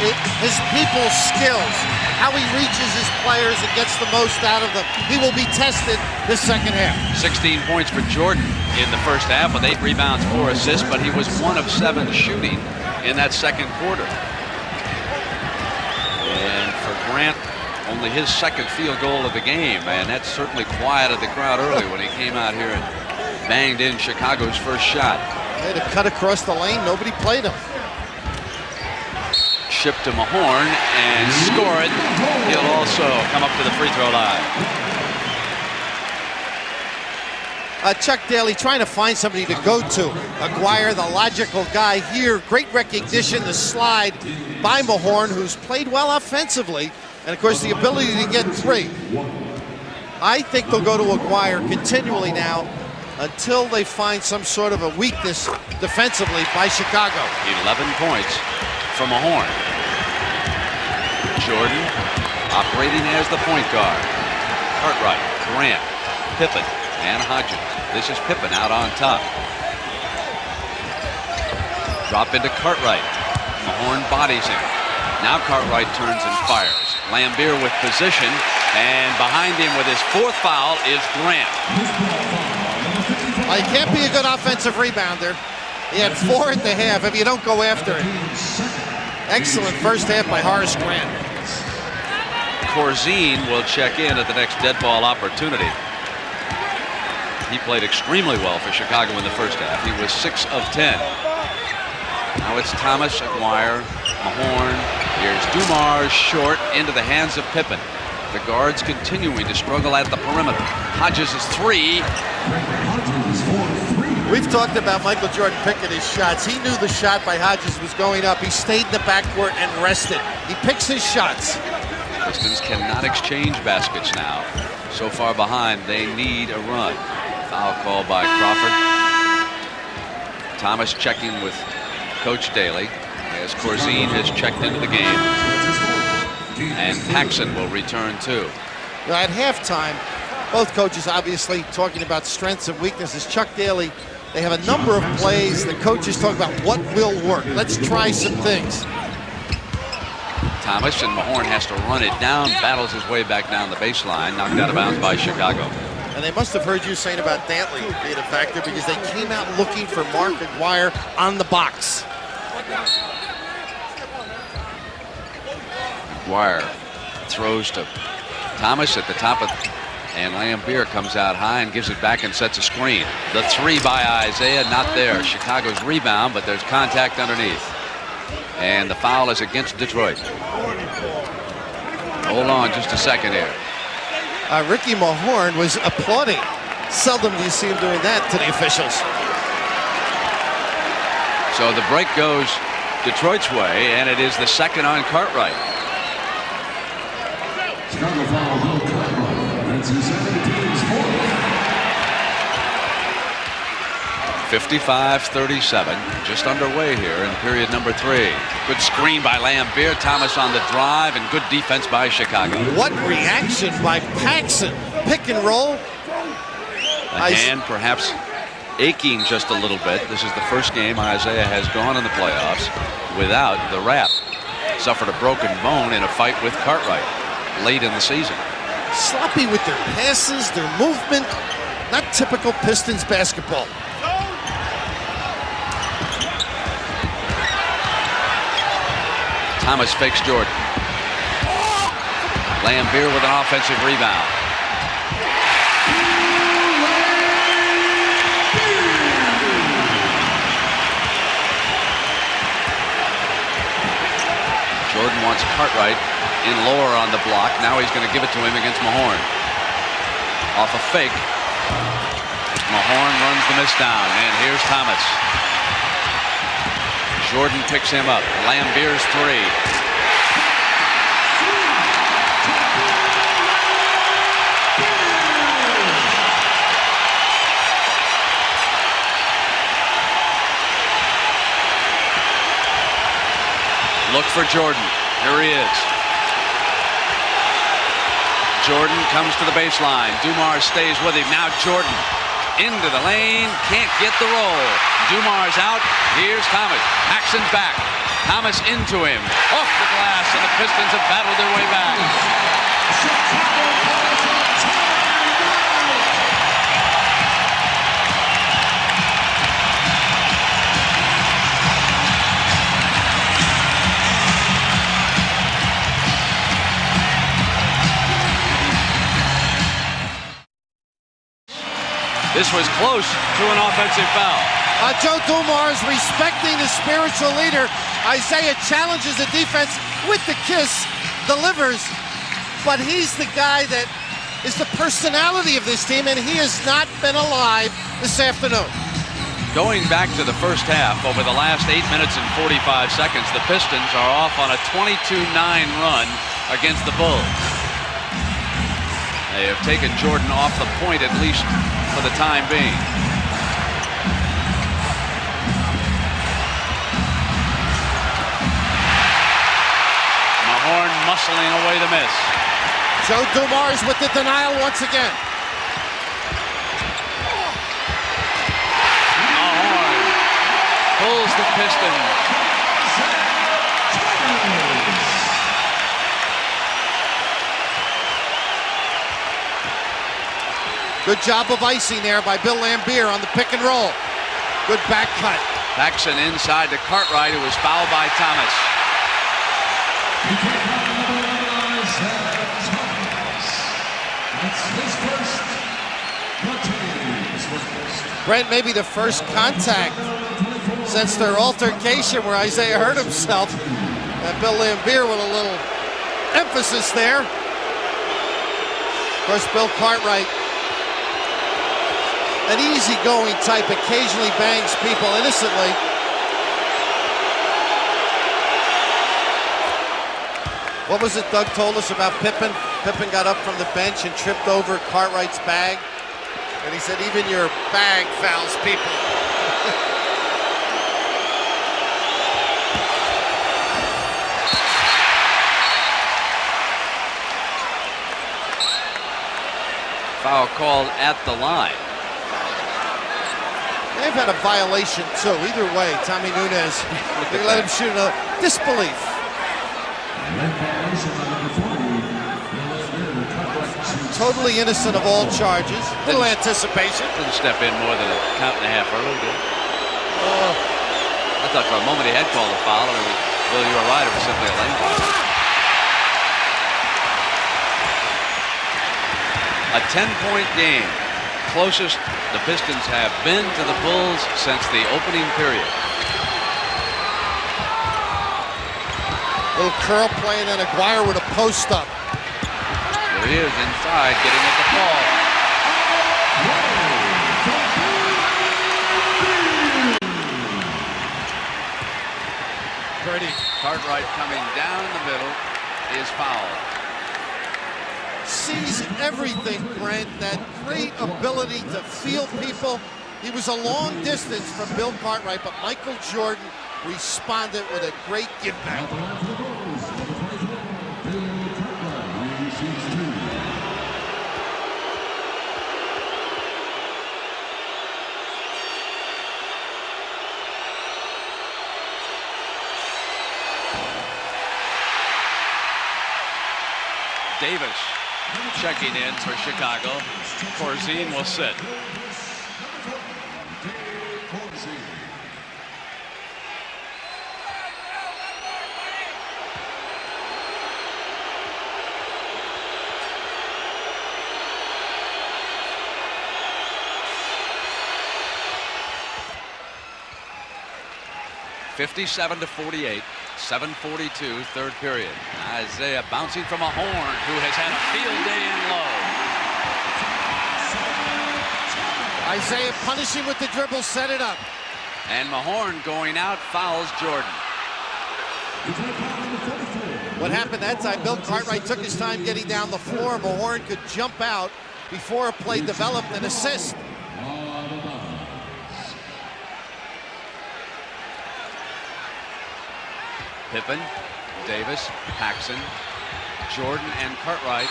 is his people's skills, how he reaches his players and gets the most out of them. He will be tested this second half. 16 points for Jordan in the first half with 8 rebounds, 4 assists, but he was 1 of 7 shooting in that second quarter. And for Grant, only his second field goal of the game, and that certainly quieted the crowd early when he came out here and banged in Chicago's first shot. They had to cut across the lane. Nobody played him. Ship to Mahorn and score it. He'll also come up to the free throw line. Chuck Daly trying to find somebody to go to. Aguirre, the logical guy here. Great recognition, the slide by Mahorn, who's played well offensively. And, of course, the ability to get 3. I think they'll go to Aguirre continually now until they find some sort of a weakness defensively by Chicago. 11 points from Mahorn. Jordan operating as the point guard. Cartwright, Grant, Pippen, and Hodges. This is Pippen out on top. Drop into Cartwright. Mahorn bodies him. Now Cartwright turns and fires. Laimbeer with position, and behind him with his 4th foul is Grant. Well, he can't be a good offensive rebounder. He had 4 at the half if you don't go after it. Excellent first half by Horace Grant. Corzine will check in at the next dead ball opportunity. He played extremely well for Chicago in the first half. He was 6 of 10. Now it's Thomas, Aguirre, Mahorn. Here's Dumars short into the hands of Pippen. The guards continuing to struggle at the perimeter. Hodges is 3. We've talked about Michael Jordan picking his shots. He knew the shot by Hodges was going up. He stayed in the backcourt and rested. He picks his shots. Pistons cannot exchange baskets now. So far behind, they need a run. Foul call by Crawford. Thomas checking with Coach Daly as Corzine has checked into the game. And Paxson will return too. You know, at halftime, both coaches obviously talking about strengths and weaknesses. Chuck Daly, they have a number of plays. The coaches talk about what will work. Let's try some things. Thomas, and Mahorn has to run it down, battles his way back down the baseline, knocked out of bounds by Chicago. And they must have heard you saying about Dantley being a factor because they came out looking for Mark Aguirre on the box. Aguirre throws to Thomas at the top of And Laimbeer comes out high and gives it back and sets a screen. The three by Isiah, not there. Chicago's rebound, but there's contact underneath. And the foul is against Detroit. Hold on just a second here. Ricky Mahorn was applauding. Seldom do you see him doing that to the officials. So the break goes Detroit's way, and it is the second on Cartwright. Chicago foul, Bill Cartwright. That's his 17th fourth. 55-37, just underway here in period number 3. Good screen by Laimbeer. Thomas on the drive, and good defense by Chicago. What reaction by Paxson. Pick and roll. The hand perhaps aching just a little bit. This is the first game Isiah has gone in the playoffs without the wrap. Suffered a broken bone in a fight with Cartwright late in the season. Sloppy with their passes, their movement. Not typical Pistons basketball. Thomas fakes Jordan. Laimbeer with an offensive rebound. Jordan wants Cartwright in lower on the block. Now he's going to give it to him against Mahorn. Off a fake. Mahorn runs the miss down, and here's Thomas. Jordan picks him up. Laimbeer's three. Look for Jordan. Here he is. Jordan comes to the baseline. Dumars stays with him. Now Jordan into the lane. Can't get the roll. Dumars out. Here's Thomas. Paxson's back. Thomas into him. Off the glass, and the Pistons have battled their way back. This was close to an offensive foul. Joe Dumars respecting his spiritual leader. Isiah challenges the defense with the kiss, delivers, but he's the guy that is the personality of this team, and he has not been alive this afternoon. Going back to the first half, over the last 8 minutes and 45 seconds, the Pistons are off on a 22-9 run against the Bulls. They have taken Jordan off the point, at least for the time being. Mahorn muscling away the miss. Joe Dumars with the denial once again. Mahorn pulls the Pistons. Good job of icing there by Bill Laimbeer on the pick and roll. Good back cut. Paxson inside to Cartwright, who was fouled by Thomas. Brent, maybe the first contact since their altercation where Isiah hurt himself. And Bill Laimbeer with a little emphasis there. Of course, Bill Cartwright, an easygoing type, occasionally bangs people innocently. What was it Doug told us about Pippen? Pippen got up from the bench and tripped over Cartwright's bag. And he said, even your bag fouls people. Foul called at the line. They've had a violation too. Either way, Tommy Nunez, they let him shoot another. Disbelief. Totally innocent of all charges. Little anticipation. Didn't step in more than a count and a half early, did he? I thought for a moment he had called a foul, and it was, Bill, you were right, it was simply a lane foul. A 10-point game. Closest the Pistons have been to the Bulls since the opening period. Little curl play, and then Aguirre with a post up. Here he is inside, getting at the ball. Pretty. Cartwright coming down the middle is fouled. Sees everything, Brent. That great ability to feel people. He was a long distance from Bill Cartwright, but Michael Jordan responded with a great give back. Davis checking in for Chicago. Corzine will sit. (57-48). 7:42, third period. Isiah bouncing from a horn, who has had a field day in low. Isiah punishing with the dribble, set it up. And Mahorn going out, fouls Jordan. What happened that time, Bill Cartwright took his time getting down the floor. Mahorn could jump out before a play developed and assist. Pippen, Davis, Paxson, Jordan, and Cartwright,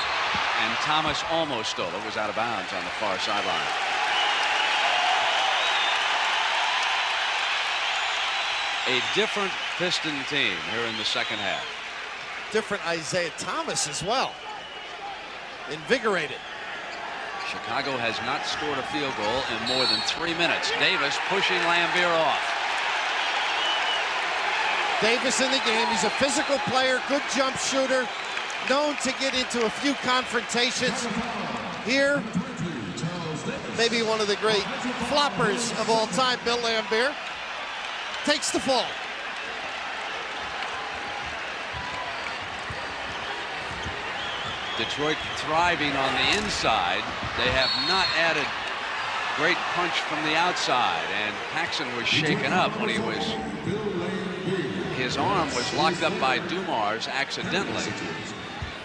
and Thomas almost stole it. Was out of bounds on the far sideline. A different Piston team here in the second half. Different Isiah Thomas as well. Invigorated. Chicago has not scored a field goal in more than 3 minutes. Davis pushing Laimbeer off. Davis in the game. He's a physical player, good jump shooter, known to get into a few confrontations. Here, maybe one of the great floppers of all time, Bill Laimbeer, takes the fall. Detroit thriving on the inside. They have not added great punch from the outside, and Paxson was shaken up when he was... His arm was locked up by Dumars accidentally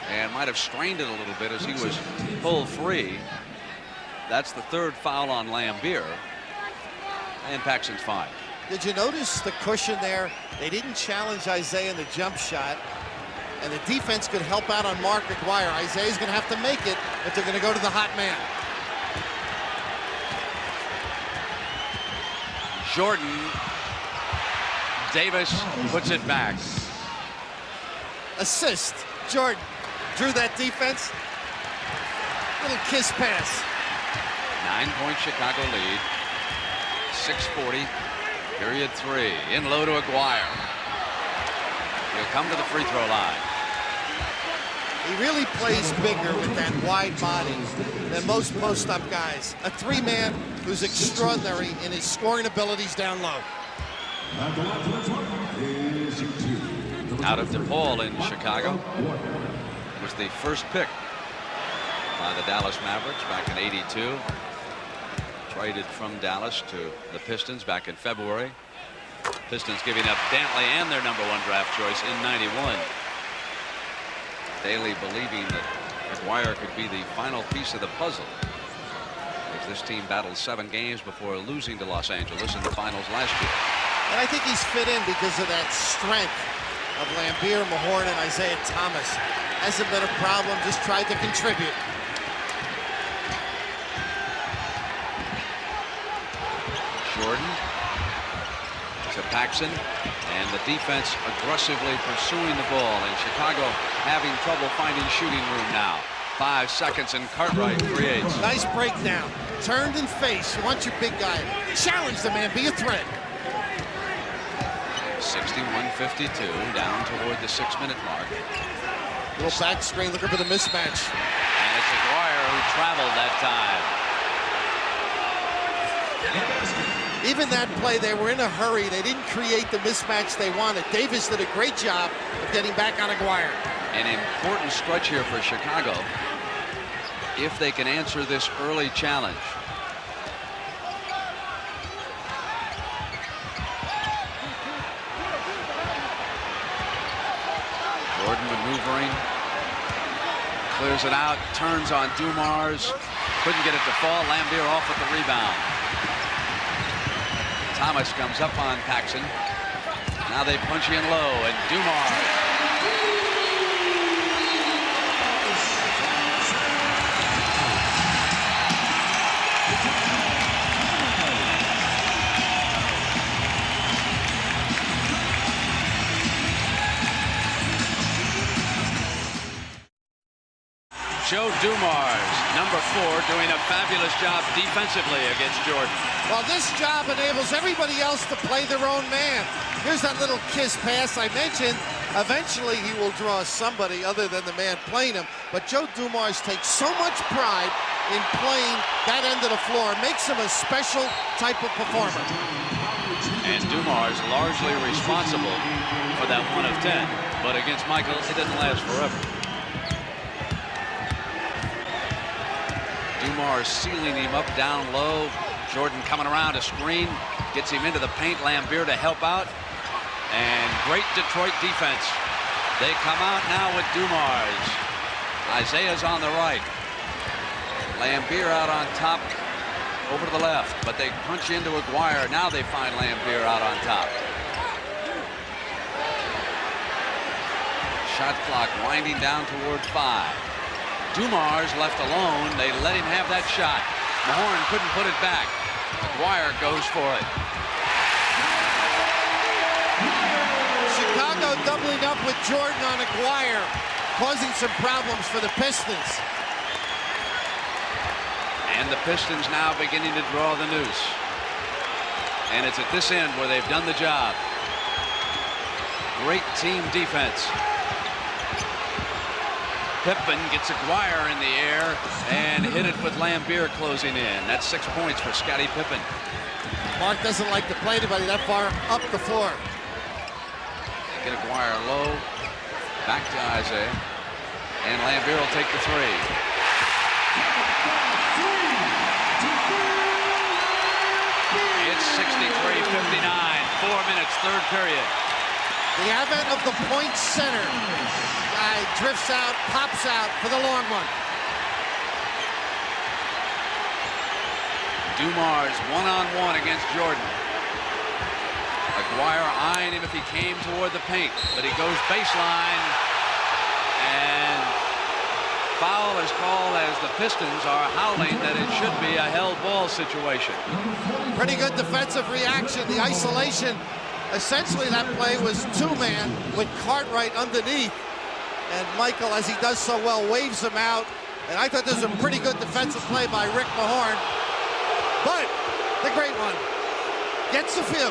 and might have strained it a little bit as he was pulled free. That's the third foul on Laimbeer, and Paxson's fine. Did you notice the cushion there? They didn't challenge Isiah in the jump shot, and the defense could help out on Mark Aguirre. Isaiah's going to have to make it if they're going to go to the hot man. Jordan. Davis puts it back. Assist. Jordan drew that defense. Little kiss pass. 9-point Chicago lead. 6:40. Period 3. In low to Aguirre. He'll come to the free throw line. He really plays bigger with that wide body than most post-up guys. A three-man who's extraordinary in his scoring abilities down low. Out of DePaul in Chicago. Was the first pick by the Dallas Mavericks back in '82. Traded from Dallas to the Pistons back in February. Pistons giving up Dantley and their #1 draft choice in '91. Daly believing that Aguirre could be the final piece of the puzzle, as this team battled 7 games before losing to Los Angeles in the finals last year. And I think he's fit in because of that strength of Laimbeer, Mahorn, and Isiah Thomas. Hasn't been a problem, just tried to contribute. Jordan to Paxson, and the defense aggressively pursuing the ball, and Chicago having trouble finding shooting room now. 5 seconds, and Cartwright creates. Nice breakdown. Turned and faced. You want your big guy. Challenge the man. Be a threat. 61-52, down toward the 6-minute mark. Little back screen looking for the mismatch. And it's Aguirre who traveled that time. Even that play, they were in a hurry. They didn't create the mismatch they wanted. Davis did a great job of getting back on Aguirre. An important stretch here for Chicago if they can answer this early challenge. Jordan maneuvering, clears it out, turns on Dumars, couldn't get it to fall. Laimbeer off with the rebound. Thomas comes up on Paxson. Now they punch in low, and Dumars. Joe Dumars, number 4, doing a fabulous job defensively against Jordan. Well, this job enables everybody else to play their own man. Here's that little kiss pass I mentioned. Eventually, he will draw somebody other than the man playing him. But Joe Dumars takes so much pride in playing that end of the floor. Makes him a special type of performer. And Dumars largely responsible for that 1 of 10. But against Michael, it didn't last forever. Dumars sealing him up down low. Jordan coming around a screen, gets him into the paint. Laimbeer to help out. And great Detroit defense. They come out now with Dumars. Isiah's on the right. Laimbeer out on top, over to the left. But they punch into Aguirre. Now they find Laimbeer out on top. Shot clock winding down toward 5. Dumars left alone. They let him have that shot. Mahorn couldn't put it back. Aguirre goes for it. Chicago doubling up with Jordan on Aguirre, causing some problems for the Pistons. And the Pistons now beginning to draw the noose. And it's at this end where they've done the job. Great team defense. Pippen gets Aguirre in the air and hit it with Laimbeer closing in. That's 6 points for Scottie Pippen. Mark doesn't like to play anybody that far up the floor. Get Aguirre low. Back to Isiah. And Laimbeer will take the 3. It's 63-59. 4 minutes, third period. The advent of the point center. Guy drifts out, pops out for the long one. Dumars one-on-one against Jordan. Aguirre eyeing him if he came toward the paint, but he goes baseline, and foul is called as the Pistons are howling that it should be a held ball situation. Pretty good defensive reaction. The isolation, essentially that play was 2-man with Cartwright underneath. And Michael, as he does so well, waves him out. And I thought this was a pretty good defensive play by Rick Mahorn. But the great one gets a few.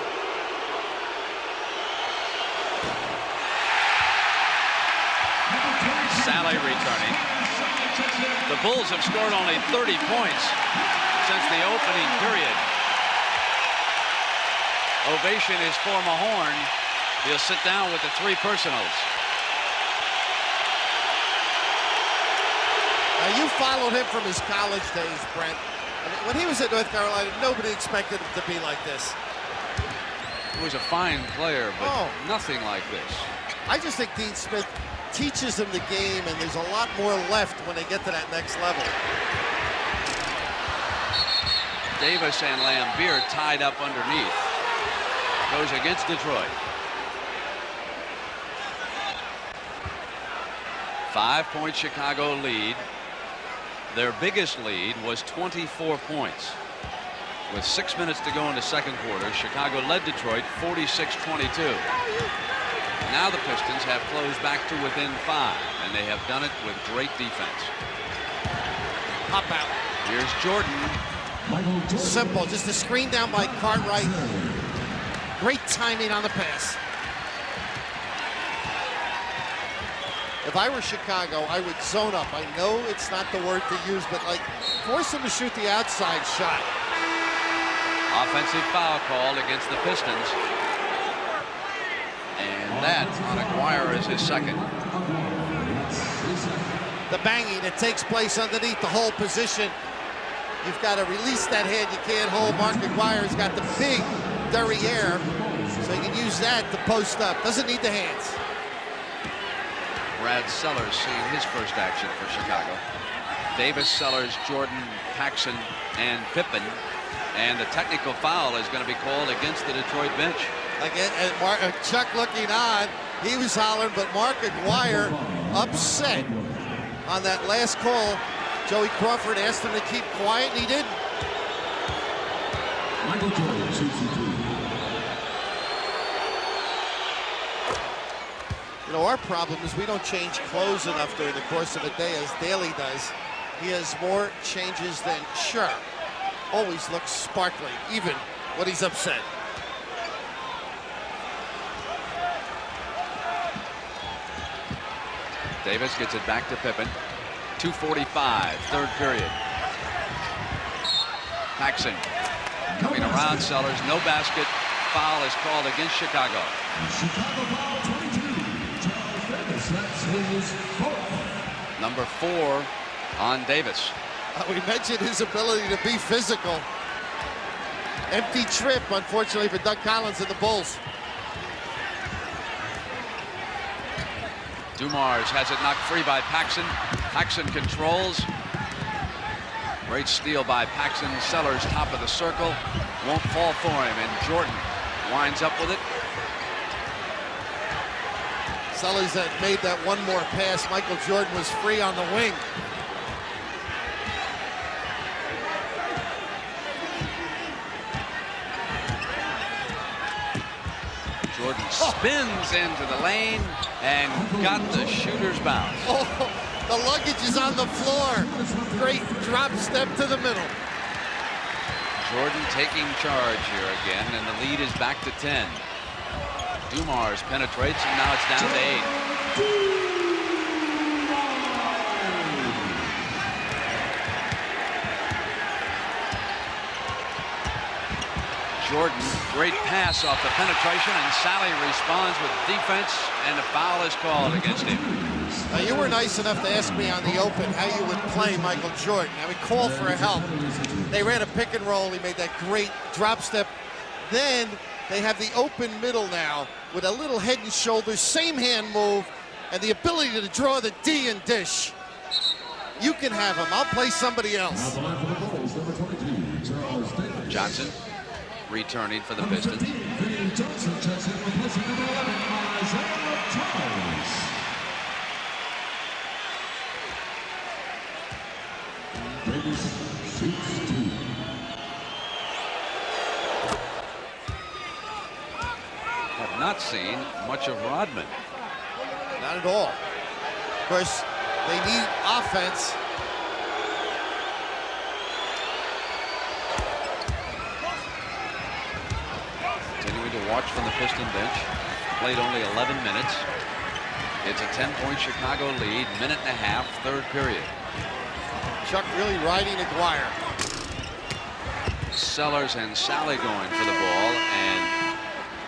Sally returning. The Bulls have scored only 30 points since the opening period. Ovation is for Mahorn. He'll sit down with the 3 personals. Now, you followed him from his college days, Brent. I mean, when he was at North Carolina, nobody expected him to be like this. He was a fine player, but nothing like this. I just think Dean Smith teaches them the game, and there's a lot more left when they get to that next level. Davis and Laimbeer tied up underneath. Goes against Detroit. 5-point Chicago lead. Their biggest lead was 24 points. With 6 minutes to go in the second quarter, Chicago led Detroit 46-22. Now the Pistons have closed back to within 5, and they have done it with great defense. Pop out. Here's Jordan. Simple, just a screen down by Cartwright. Great timing on the pass. If I were Chicago, I would zone up. I know it's not the word to use, but like force them to shoot the outside shot. Offensive foul called against the Pistons. And that on Aguirre is his second. The banging that takes place underneath the whole position. You've got to release that hand. You can't hold. Mark Aguirre's got the big derriere, so you can use that to post up. Doesn't need the hands. Brad Sellers seeing his first action for Chicago. Davis, Sellers, Jordan, Paxson, and Pippen. And the technical foul is going to be called against the Detroit bench. Again, and Chuck looking on. He was hollering, but Mark Aguirre upset on that last call. Joey Crawford asked him to keep quiet, and he didn't. Michael Jordan, 62. You know, our problem is we don't change clothes enough during the course of a day, as Daly does. He has more changes than Sharp. Always looks sparkly, even when he's upset. Davis gets it back to Pippen. 2:45, third period. Paxson coming around Sellers, no basket. Foul is called against Chicago. Chicago foul 22. Charles Davis, that's his fourth. Number 4 on Davis. We mentioned his ability to be physical. Empty trip, unfortunately, for Doug Collins and the Bulls. Dumars has it knocked free by Paxson. Paxson controls. Great steal by Paxson. Sellers top of the circle. Won't fall for him, and Jordan winds up with it. Sellers had made that one more pass. Michael Jordan was free on the wing. Jordan spins into the lane and got the shooter's bounce. Oh, the luggage is on the floor. Great drop step to the middle. Jordan taking charge here again, and the lead is back to 10. Dumars penetrates, and now it's down to 8. Jordan, great pass off the penetration, and Sally responds with defense, and a foul is called against him. Now, you were nice enough to ask me on the open how you would play Michael Jordan. I would call for help. They ran a pick and roll. He made that great drop step. Then they have the open middle now with a little head and shoulders, same hand move, and the ability to draw the D and dish. You can have him. I'll play somebody else. Johnson returning for the Pistons. Johnson checks in replacing number 11, Isiah Thomas. Davis shoots 2. Have not seen much of Rodman. Not at all. Of course, they need offense. Continuing to watch from the Piston bench. Played only 11 minutes. It's a 10-point Chicago lead. Minute and a half, third period. Chuck really riding Aguirre. Sellers and Sally going for the ball, and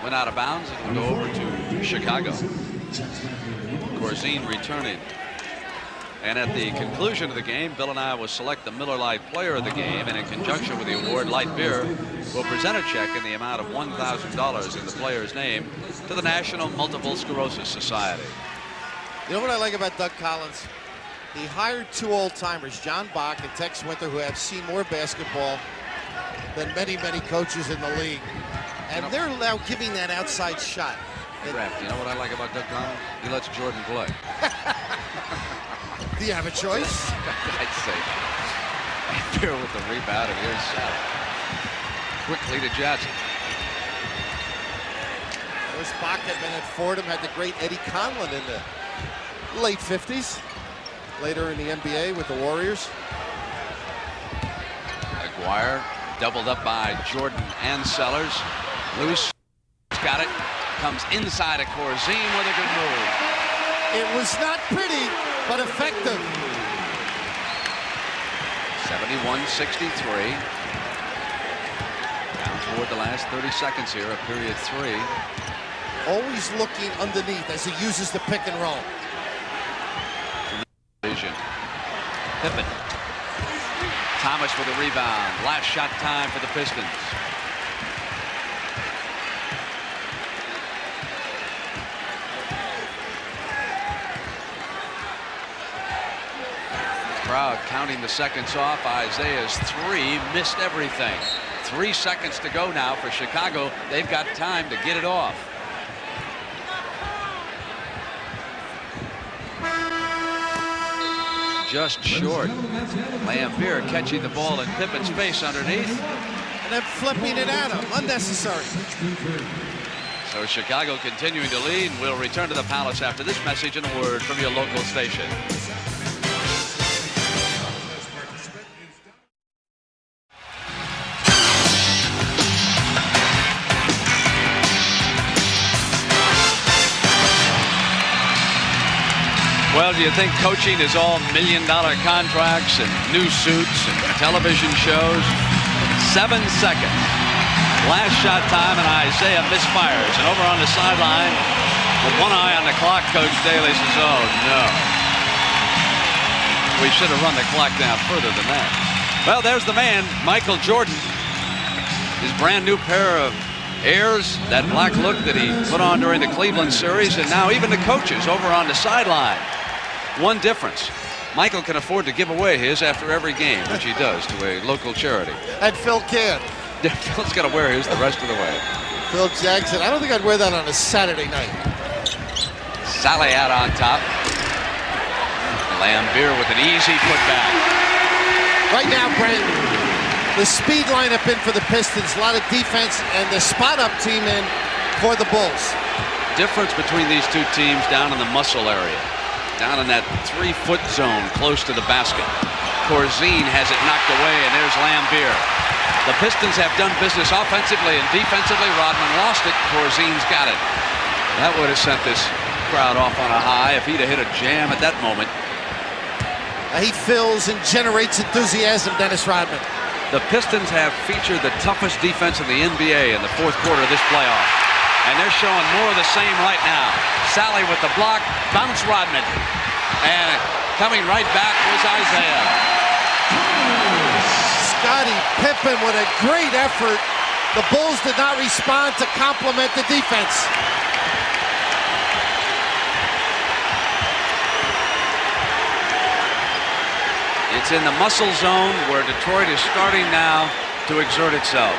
went out of bounds. It will go over to Chicago. Corzine returning. And at the conclusion of the game, Bill and I will select the Miller Lite Player of the Game, and in conjunction with the award, Laimbeer will present a check in the amount of $1,000 in the player's name to the National Multiple Sclerosis Society. You know what I like about Doug Collins? He hired 2 old-timers, John Bach and Tex Winter, who have seen more basketball than many, many coaches in the league. And they're now giving that outside shot. Correct. You know what I like about Doug Collins? He lets Jordan play. Do you have a choice? I'd say. Laimbeer with the rebound, and here's Sally. Quickly to Johnson. There's Bach had been at Fordham, had the great Eddie Conlon in the late 50s. Later in the NBA with the Warriors. Aguirre doubled up by Jordan and Sellers. Loose, got it. Comes inside of Corzine with a good move. It was not pretty, but effective. 71-63. Down toward the last 30 seconds here of period 3. Always looking underneath as he uses the pick and roll. Vision. Pippen. Thomas with a rebound. Last shot time for the Pistons. Crowd counting the seconds off. Isiah's 3 missed everything. 3 seconds to go now for Chicago. They've got time to get it off. Just short. Laimbeer catching the ball in Pippen's face underneath. And then flipping it at him. Unnecessary. So Chicago continuing to lead. We'll return to the Palace after this message and a word from your local station. Well, do you think coaching is all million-dollar contracts and new suits and television shows? 7 seconds. Last shot time, and Isiah misfires. And over on the sideline, with one eye on the clock, Coach Daly says, oh, no. We should have run the clock down further than that. Well, there's the man, Michael Jordan. His brand new pair of Airs, that black look that he put on during the Cleveland series, and now even the coaches over on the sideline. One difference. Michael can afford to give away his after every game, which he does to a local charity. And Phil can't. Yeah, Phil's got to wear his the rest of the way. Phil Jackson, I don't think I'd wear that on a Saturday night. Sally out on top. Laimbeer with an easy putback. Right now, Brent, the speed lineup in for the Pistons, a lot of defense, and the spot-up team in for the Bulls. Difference between these two teams down in the muscle area. Down in that 3-foot zone close to the basket. Corzine has it knocked away, and there's Laimbeer. The Pistons have done business offensively and defensively. Rodman lost it. Corzine's got it. That would have sent this crowd off on a high if he'd have hit a jam at that moment. He fills and generates enthusiasm, Dennis Rodman. The Pistons have featured the toughest defense in the NBA in the 4th quarter of this playoff. And they're showing more of the same right now. Sally with the block, bounce Rodman. And coming right back was Isiah. Scottie Pippen with a great effort. The Bulls did not respond to complement the defense. It's in the muscle zone where Detroit is starting now to exert itself.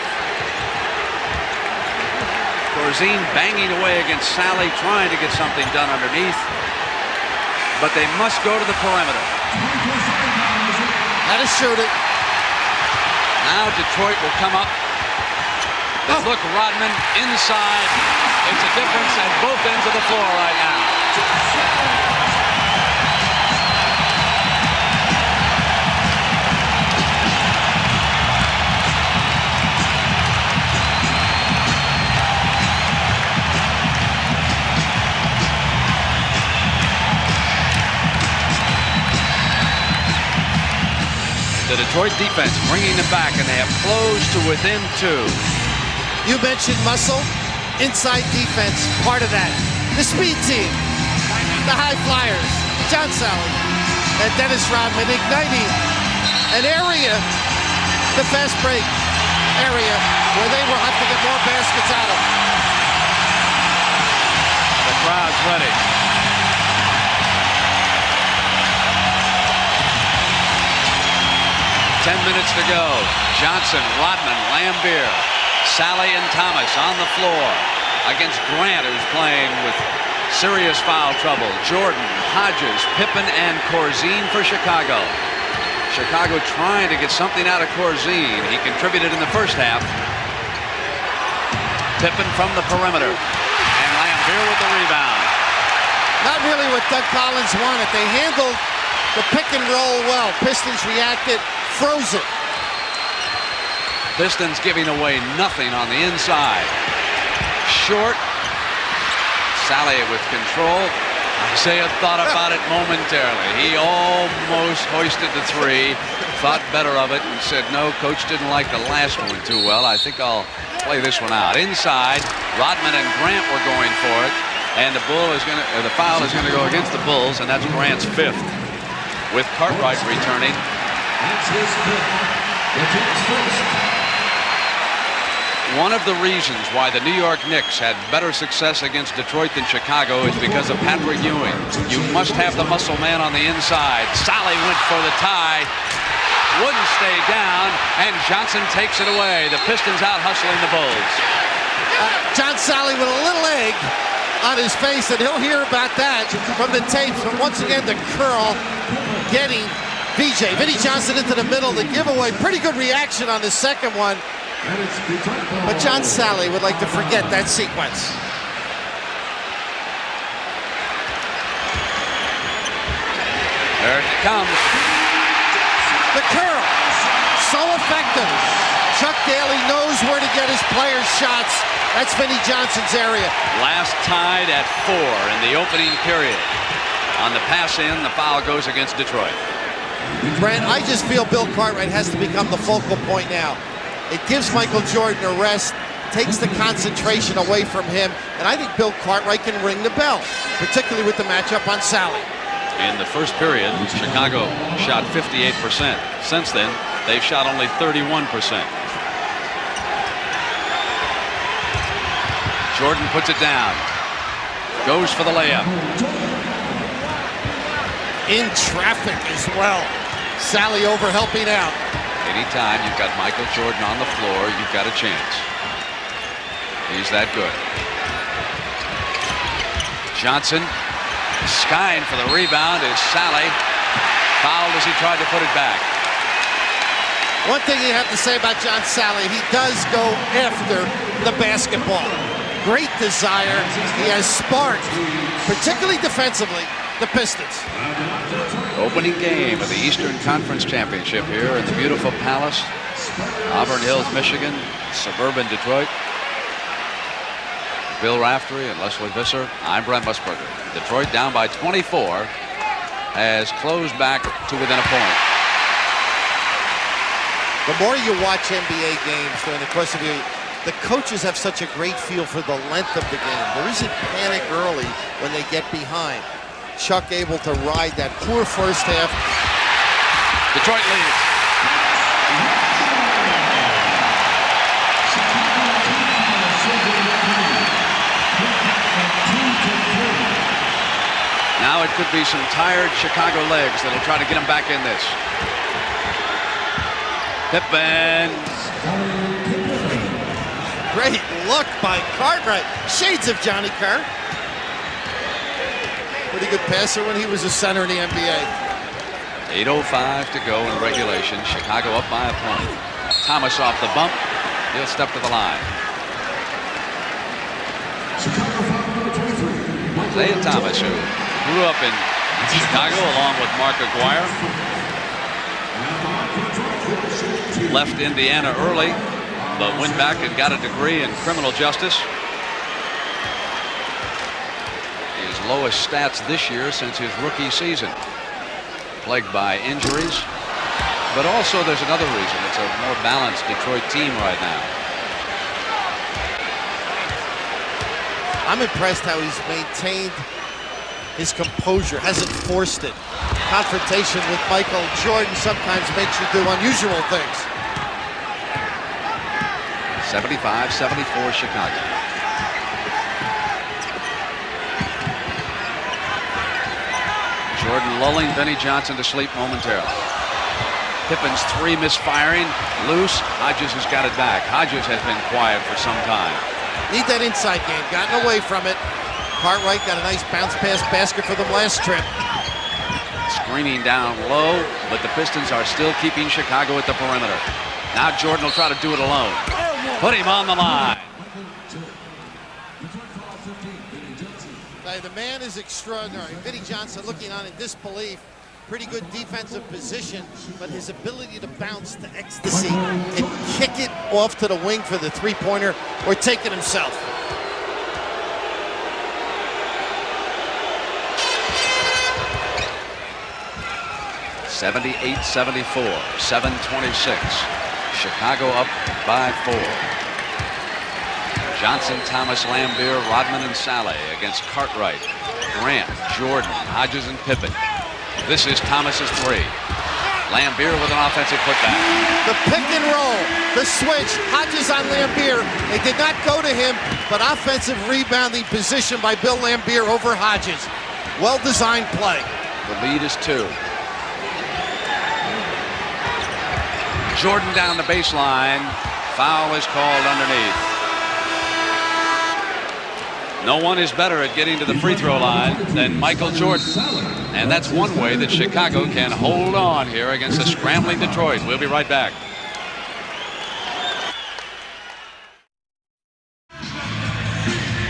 Corzine banging away against Sally, trying to get something done underneath. But they must go to the perimeter. Had to shoot it. Now Detroit will come up. Look, Rodman inside. It's a difference at both ends of the floor right now. The Detroit defense bringing them back, and they have closed to within 2. You mentioned muscle, inside defense, part of that. The speed team, the high flyers, John Sally, and Dennis Rodman igniting an area, the fast break area, where they will have to get more baskets out of. The crowd's ready. 10 minutes to go. Johnson, Rodman, Laimbeer, Sally and Thomas on the floor against Grant, who's playing with serious foul trouble. Jordan, Hodges, Pippen, and Corzine for Chicago. Chicago trying to get something out of Corzine. He contributed in the first half. Pippen from the perimeter. And Laimbeer with the rebound. Not really what Doug Collins wanted. They handled the pick and roll well. Pistons reacted, froze it. Pistons giving away nothing on the inside. Short. Sally with control. Isiah thought about it momentarily. He almost hoisted the three, thought better of it, and said, no, coach didn't like the last one too well. I think I'll play this one out. Inside, Rodman and Grant were going for it, and the foul is going to go against the Bulls, and that's Grant's 5th, with Cartwright returning. That's his 5th. The team's first. One of the reasons why the New York Knicks had better success against Detroit than Chicago is because of Patrick Ewing. You must have the muscle man on the inside. Sally went for the tie, wouldn't stay down, and Johnson takes it away. The Pistons out hustling the Bulls. John Sally with a little egg on his face, and he'll hear about that from the tapes. But once again, the curl getting Vinnie Johnson into the middle. The giveaway, pretty good reaction on the second one. But John Sally would like to forget that sequence. There it comes. The curl, so effective. Chuck Daly knows where to get his players' shots. That's Vinnie Johnson's area. Last tied at 4 in the opening period. On the pass in, the foul goes against Detroit. Grant, I just feel Bill Cartwright has to become the focal point now. It gives Michael Jordan a rest, takes the concentration away from him, and I think Bill Cartwright can ring the bell, particularly with the matchup on Sally. In the first period, Chicago shot 58%. Since then, they've shot only 31%. Jordan puts it down. Goes for the layup. In traffic as well. Sally over helping out. Anytime you've got Michael Jordan on the floor, you've got a chance. He's that good. Johnson skying for the rebound is Sally. Fouled as he tried to put it back. One thing you have to say about John Sally, he does go after the basketball. Great desire. He has sparked, particularly defensively, the Pistons. Opening game of the Eastern Conference Championship here in the beautiful Palace, Auburn Hills, Michigan, suburban Detroit. Bill Raftery and Leslie Visser. I'm Brent Musburger. Detroit down by 24 has closed back to within a point. The more you watch NBA games during the course of the year, the coaches have such a great feel for the length of the game. There isn't panic early when they get behind. Chuck able to ride that poor first half. Detroit leads. Now it could be some tired Chicago legs that'll try to get them back in this. Pippen. Great look by Cartwright. Shades of Johnny Carr. Pretty good passer when he was a center in the NBA. 8:05 to go in regulation. Chicago up by a point. Thomas off the bump. He'll step to the line. Isiah Thomas, who grew up in Chicago along with Mark Aguirre. Left Indiana early, but went back and got a degree in criminal justice. His lowest stats this year since his rookie season. Plagued by injuries, but also there's another reason. It's a more balanced Detroit team right now. I'm impressed how he's maintained his composure, hasn't forced it. Confrontation with Michael Jordan sometimes makes you do unusual things. 75-74 Chicago. Jordan lulling Vinnie Johnson to sleep momentarily. Pippen's three misfiring, loose. Hodges has got it back. Hodges has been quiet for some time. Need that inside game, gotten away from it. Cartwright got a nice bounce pass basket for them last trip. Screening down low, but the Pistons are still keeping Chicago at the perimeter. Now Jordan will try to do it alone. Put him on the line. The man is extraordinary. Vinnie Johnson looking on in disbelief. Pretty good defensive position, but his ability to bounce to ecstasy and kick it off to the wing for the three-pointer or take it himself. 78-74, 7:26. Chicago up by 4. Johnson, Thomas, Laimbeer, Rodman, and Saleh against Cartwright, Grant, Jordan, Hodges, and Pippen. This is Thomas's 3. Laimbeer with an offensive putback. The pick and roll, the switch, Hodges on Laimbeer. They did not go to him, but offensive rebounding position by Bill Laimbeer over Hodges. Well-designed play. The lead is 2. Jordan down the baseline. Foul is called underneath. No one is better at getting to the free throw line than Michael Jordan. And that's one way that Chicago can hold on here against a scrambling Detroit. We'll be right back.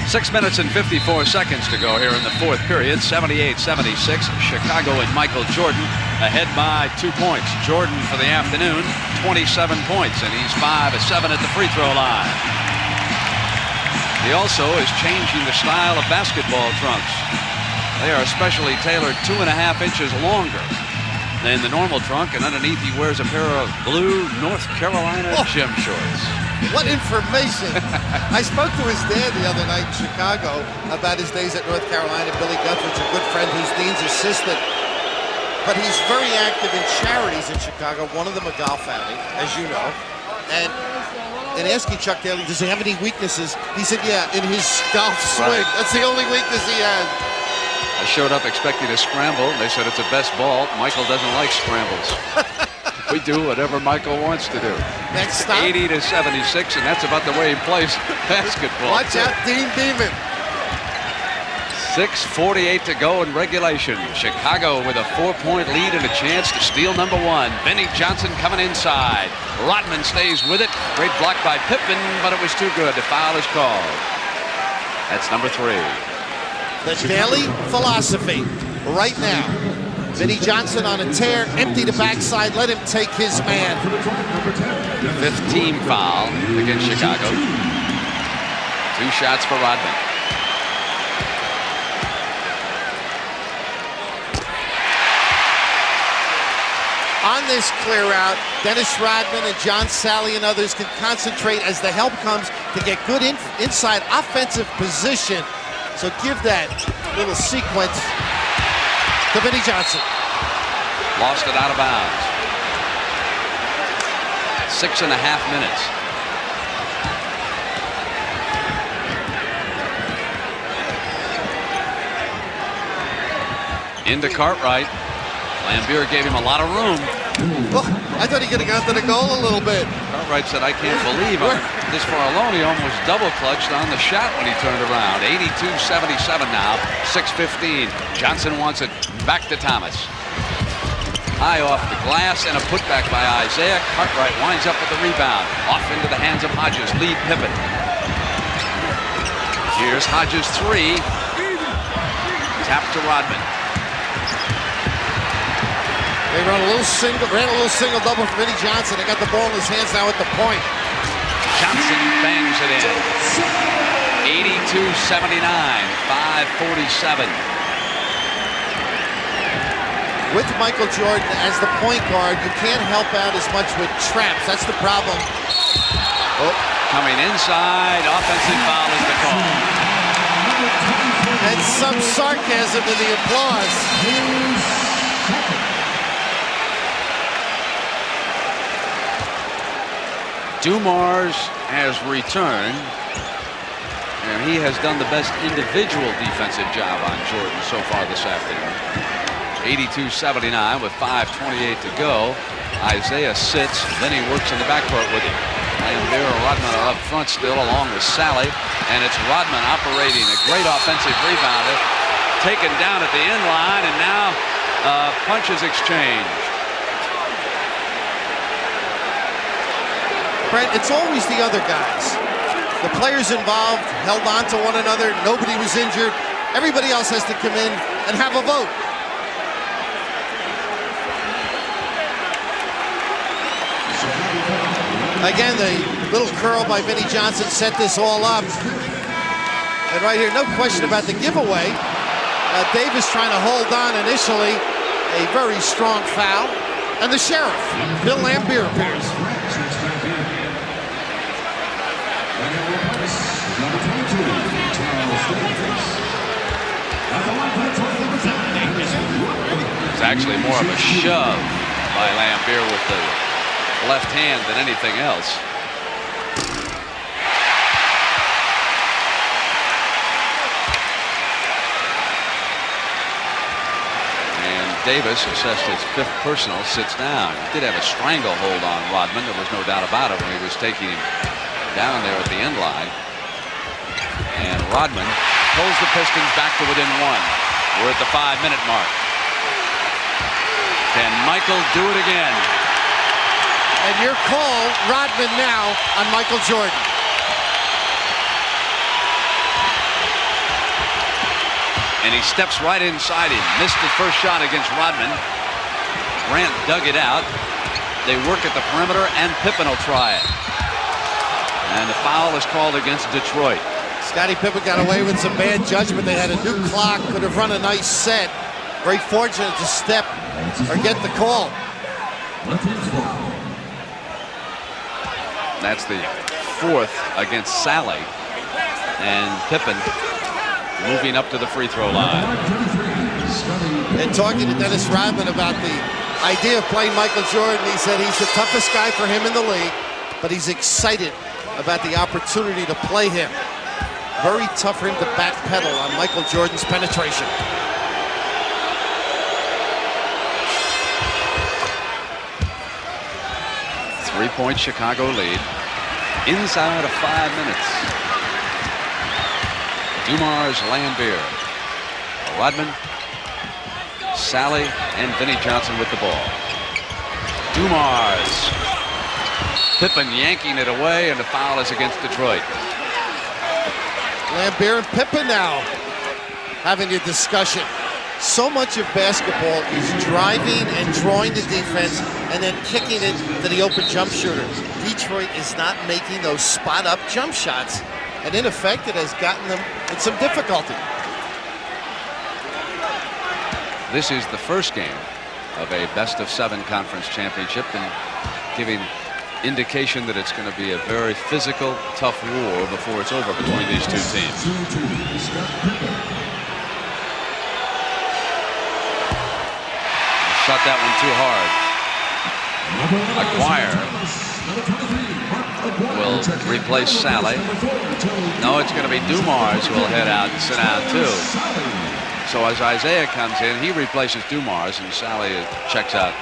Six minutes and 54 seconds to go here in the fourth period. 78-76. Chicago and Michael Jordan ahead by 2 points. Jordan for the afternoon, 27 points, and he's 5 of 7 at the free throw line. He also is changing the style of basketball trunks. They are specially tailored 2.5 inches longer than the normal trunk, and underneath he wears a pair of blue North Carolina gym shorts. What information. I spoke to his dad the other night in Chicago about his days at North Carolina. Billy Guthridge, a good friend who's Dean's assistant. But he's very active in charities in Chicago, one of them a golf outing, as you know. And asking Chuck Daly, does he have any weaknesses? He said, yeah, in his golf swing. Right. That's the only weakness he has. I showed up expecting a scramble. They said it's a best ball. Michael doesn't like scrambles. We do whatever Michael wants to do. Next stop. 80-76, and that's about the way he plays basketball. Watch out, Dean Beeman. 6:48 to go in regulation. Chicago with a 4-point lead and a chance to steal number 1. Benny Johnson coming inside. Rodman stays with it. Great block by Pippen, but it was too good. The foul is called. That's number 3. The daily philosophy right now. Benny Johnson on a tear, empty the backside, let him take his man. 5th team foul against Chicago. 2 shots for Rodman. On this clear out, Dennis Rodman and John Saleh and others can concentrate as the help comes to get good inside offensive position. So give that little sequence to Benny Johnson. Lost it out of bounds. 6.5 minutes. Into Cartwright. Laimbeer gave him a lot of room. Oh, I thought he could have got to the goal a little bit. Cartwright said, I can't believe I'm this far alone. He almost double clutched on the shot when he turned around. 82-77 now. 6:15. Johnson wants it back to Thomas. High off the glass and a putback by Isiah. Cartwright winds up with the rebound. Off into the hands of Hodges. Lead Pippen. Here's Hodges' 3. Tap to Rodman. They ran a little single double for Benny Johnson. They got the ball in his hands now at the point. Johnson bangs it in. 82-79, 5:47. With Michael Jordan as the point guard, you can't help out as much with traps. That's the problem. Oh, coming inside, offensive foul is the call. And some sarcasm in the applause. Dumars has returned, and he has done the best individual defensive job on Jordan so far this afternoon. 82-79 with 5:28 to go. Isiah sits, then he works in the backcourt with him. Laimbeer and Rodman are up front still, along with Saleh, and it's Rodman operating a great offensive rebounder, taken down at the end line, and now punches exchanged. Brent, it's always the other guys. The players involved held on to one another. Nobody was injured. Everybody else has to come in and have a vote. Again, the little curl by Benny Johnson set this all up. And right here, no question about the giveaway. Davis trying to hold on initially. a very strong foul. And the sheriff, Bill Laimbeer, appears. It's actually more of a shove by Laimbeer with the left hand than anything else. Davis, assessed his 5th personal, sits down. He did have a stranglehold on Rodman. There was no doubt about it when he was taking him down there at the end line. And Rodman pulls the Pistons back to within 1. We're at the 5-minute mark. Can Michael do it again? And your call, Rodman now on Michael Jordan. And he steps right inside him. Missed the first shot against Rodman. Grant dug it out. They work at the perimeter, and Pippen will try it. And the foul is called against Detroit. Scottie Pippen got away with some bad judgment. They had a new clock, could have run a nice set. Very fortunate to step or get the call. That's the 4th against Sally. And Pippen moving up to the free throw line. And talking to Dennis Rodman about the idea of playing Michael Jordan, he said he's the toughest guy for him in the league, but he's excited about the opportunity to play him. Very tough for him to backpedal on Michael Jordan's penetration. Three-point Chicago lead inside of 5 minutes. Dumars, Laimbeer, Rodman, Sally, and Vinnie Johnson with the ball. Dumars. Pippen yanking it away, and the foul is against Detroit. Laimbeer and Pippen now having a discussion. So much of basketball is driving and drawing the defense and then kicking it to the open jump shooter. Detroit is not making those spot-up jump shots, and in effect, it has gotten them in some difficulty. This is the first game of a best-of-7 conference championship, and giving indication that it's going to be a very physical, tough war before it's over between these two teams. Shot that one too hard. Aguirre will replace Sally. No, it's going to be Dumars who will head out and sit down too. So as Isiah comes in, he replaces Dumars, and Sally checks out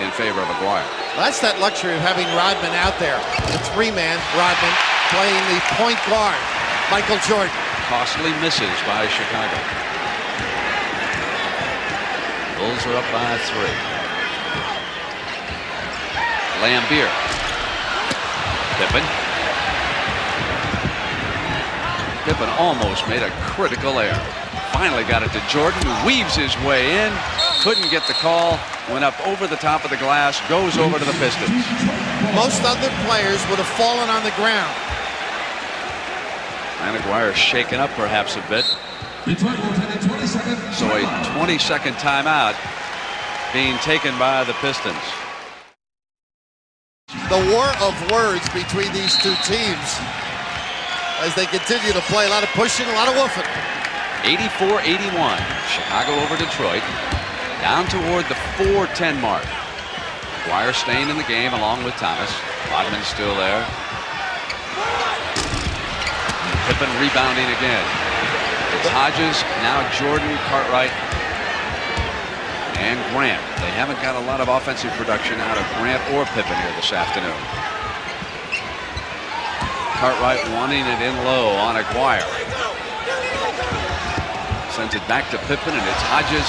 in favor of Aguirre. Well, that's that luxury of having Rodman out there. The 3-man Rodman playing the point guard, Michael Jordan. Costly misses by Chicago. Bulls are up by 3. Laimbeer. Pippen. Pippen almost made a critical error. Finally got it to Jordan, who weaves his way in. Couldn't get the call. Went up over the top of the glass. Goes over to the Pistons. Most other players would have fallen on the ground. And Aguirre shaken up perhaps a bit. So a 20-second timeout being taken by the Pistons. The war of words between these two teams as they continue to play. A lot of pushing, a lot of woofing. 84-81. Chicago over Detroit. Down toward the 4:10 mark. Aguirre staying in the game along with Thomas. Rodman still there. Pippen rebounding again. It's Hodges, now Jordan, Cartwright, and Grant. They haven't got a lot of offensive production out of Grant or Pippen here this afternoon. Cartwright wanting it in low on Aguirre. Sends it back to Pippen, and it's Hodges.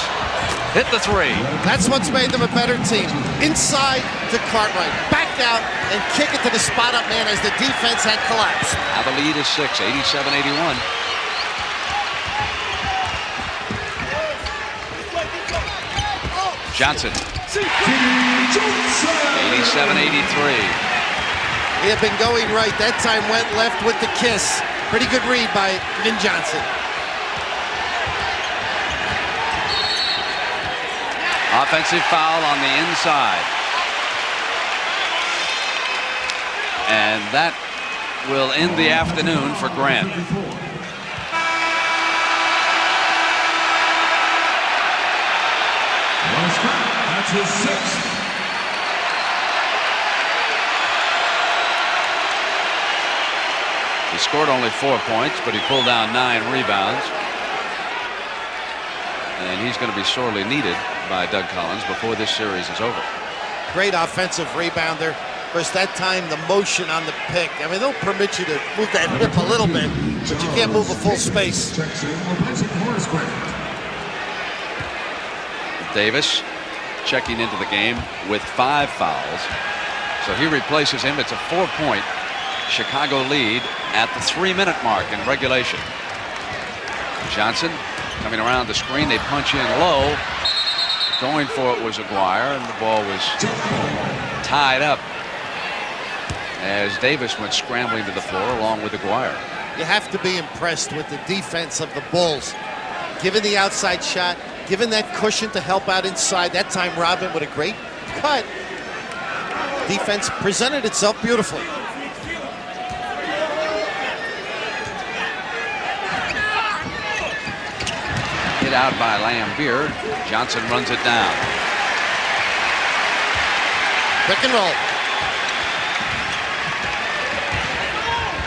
Hit the 3. That's what's made them a better team. Inside to Cartwright. Backed out and kick it to the spot-up man as the defense had collapsed. Now the lead is 6, 87-81. Johnson. 87-83. He had been going right. That time went left with the kiss. Pretty good read by Vin Johnson. Offensive foul on the inside. And that will end the afternoon for Grant. That's his sixth. He scored only 4 points, but he pulled down 9 rebounds. And he's going to be sorely needed by Doug Collins before this series is over. Great offensive rebounder. Of course, that time the motion on the pick. I mean, they'll permit you to move that hip a little bit, but you can't move a full space. Davis checking into the game with 5 fouls. So he replaces him. It's a 4-point Chicago lead at the 3-minute mark in regulation. Johnson coming around the screen. They punch in low. Going for it was Aguirre, and the ball was tied up as Davis went scrambling to the floor along with Aguirre. You have to be impressed with the defense of the Bulls. Given the outside shot, given that cushion to help out inside. That time Robin with a great cut. Defense presented itself beautifully. Hit out by Laimbeer. Johnson runs it down. Pick and roll.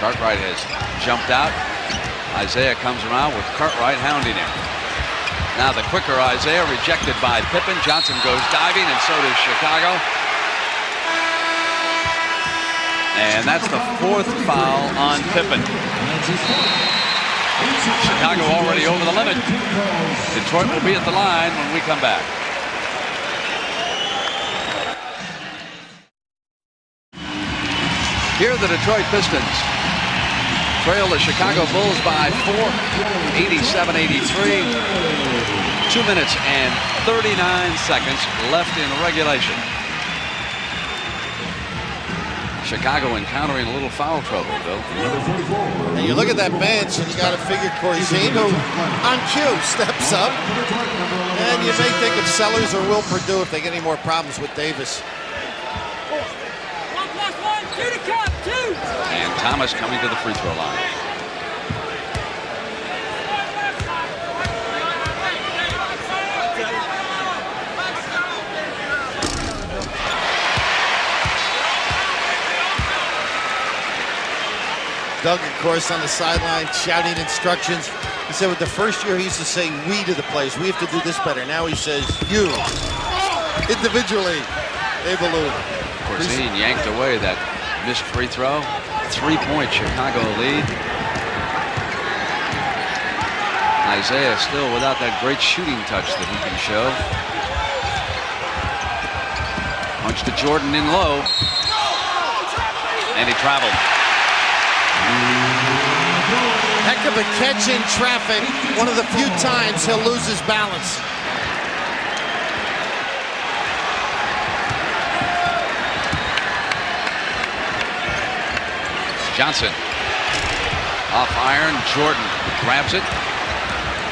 Cartwright has jumped out. Isiah comes around with Cartwright hounding him. Now the quicker Isiah rejected by Pippen. Johnson goes diving, and so does Chicago. And that's the 4th foul on Pippen. Chicago already over the limit. Detroit will be at the line when we come back. Here the Detroit Pistons trail the Chicago Bulls by 4, 87-83. 2 minutes and 39 seconds left in regulation. Chicago encountering a little foul trouble, Bill. And you look at that bench, and you got to figure Corzine, who on cue steps up. And you may think of Sellers or Will Perdue if they get any more problems with Davis. And Thomas coming to the free throw line. Doug, of course, on the sideline shouting instructions. He said with the first year he used to say we to the players. We have to do this better. Now he says you. Individually, they believe. Corzine yanked away that missed free throw. 3-point Chicago lead. Isiah still without that great shooting touch that he can show. Punch to Jordan in low. And he traveled. Heck of a catch in traffic. One of the few times he'll lose his balance. Johnson off iron. Jordan grabs it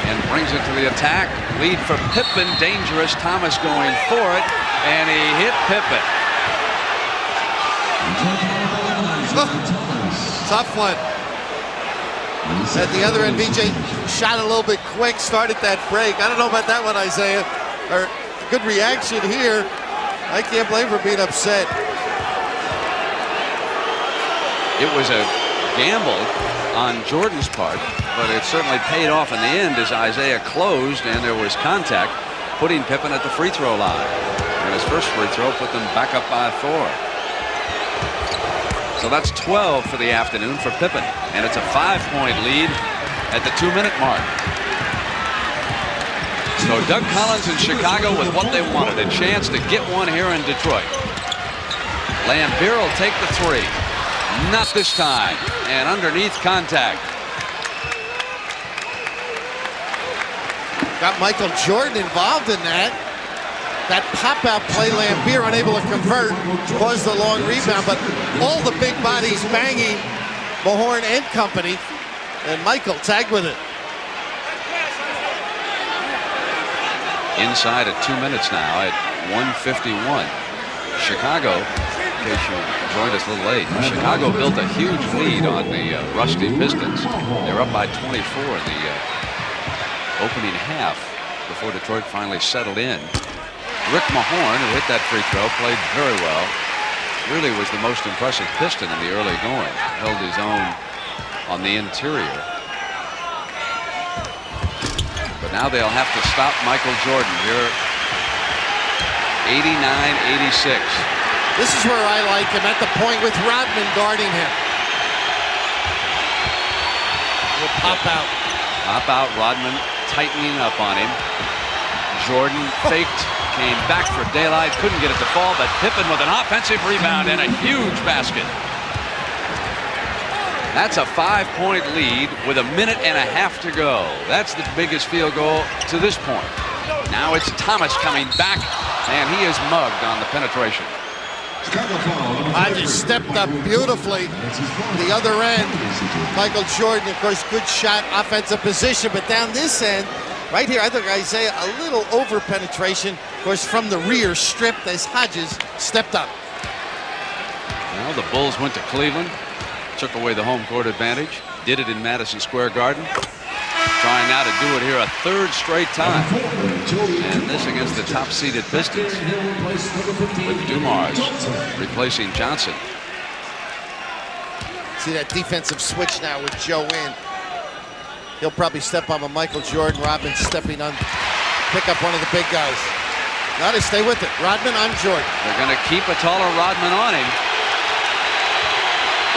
and brings it to the attack. Lead for Pippen. Dangerous. Thomas going for it, and he hit Pippen. Tough one. At the other end, VJ shot a little bit quick, started that break. I don't know about that one, Isiah. Or good reaction here. I can't blame for being upset. It was a gamble on Jordan's part, but it certainly paid off in the end as Isiah closed and there was contact, putting Pippen at the free throw line. And his first free throw put them back up by 4. So that's 12 for the afternoon for Pippen, and it's a 5-point lead at the 2-minute mark. So Doug Collins in Chicago with what they wanted, a chance to get one here in Detroit. Laimbeer will take the 3. Not this time, and underneath contact. Got Michael Jordan involved in that. That pop-out play, Laimbeer unable to convert, caused the long rebound, but all the big bodies banging Mahorn and company, and Michael tagged with it. inside of 2 minutes now at 1:51. Chicago, in case you joined us a little late, Chicago built a huge lead on the rusty Pistons. They're up by 24 in the opening half before Detroit finally settled in. Rick Mahorn, who hit that free throw, played very well. Really was the most impressive Piston in the early going. Held his own on the interior. But now they'll have to stop Michael Jordan here. 89-86. This is where I like him, at the point with Rodman guarding him. Will pop out. Pop out, Rodman tightening up on him. Jordan faked, came back for daylight, couldn't get it to fall, but Pippen with an offensive rebound and a huge basket. That's a 5-point lead with a minute and a half to go. That's the biggest field goal to this point. Now it's Thomas coming back, and he is mugged on the penetration. Hodges stepped up beautifully. The other end, Michael Jordan, of course, good shot, offensive position, but down this end, right here, I think Isiah a little over penetration, of course, from the rear, stripped as Hodges stepped up. Well, the Bulls went to Cleveland, took away the home court advantage, did it in Madison Square Garden. Trying now to do it here a third straight time. And this against the top-seeded Pistons with Dumars replacing Johnson. See that defensive switch now with Joe in. He'll probably step on a Michael Jordan. Rodman stepping on, pick up one of the big guys. Now to stay with it. Rodman on Jordan. They're going to keep a taller Rodman on him.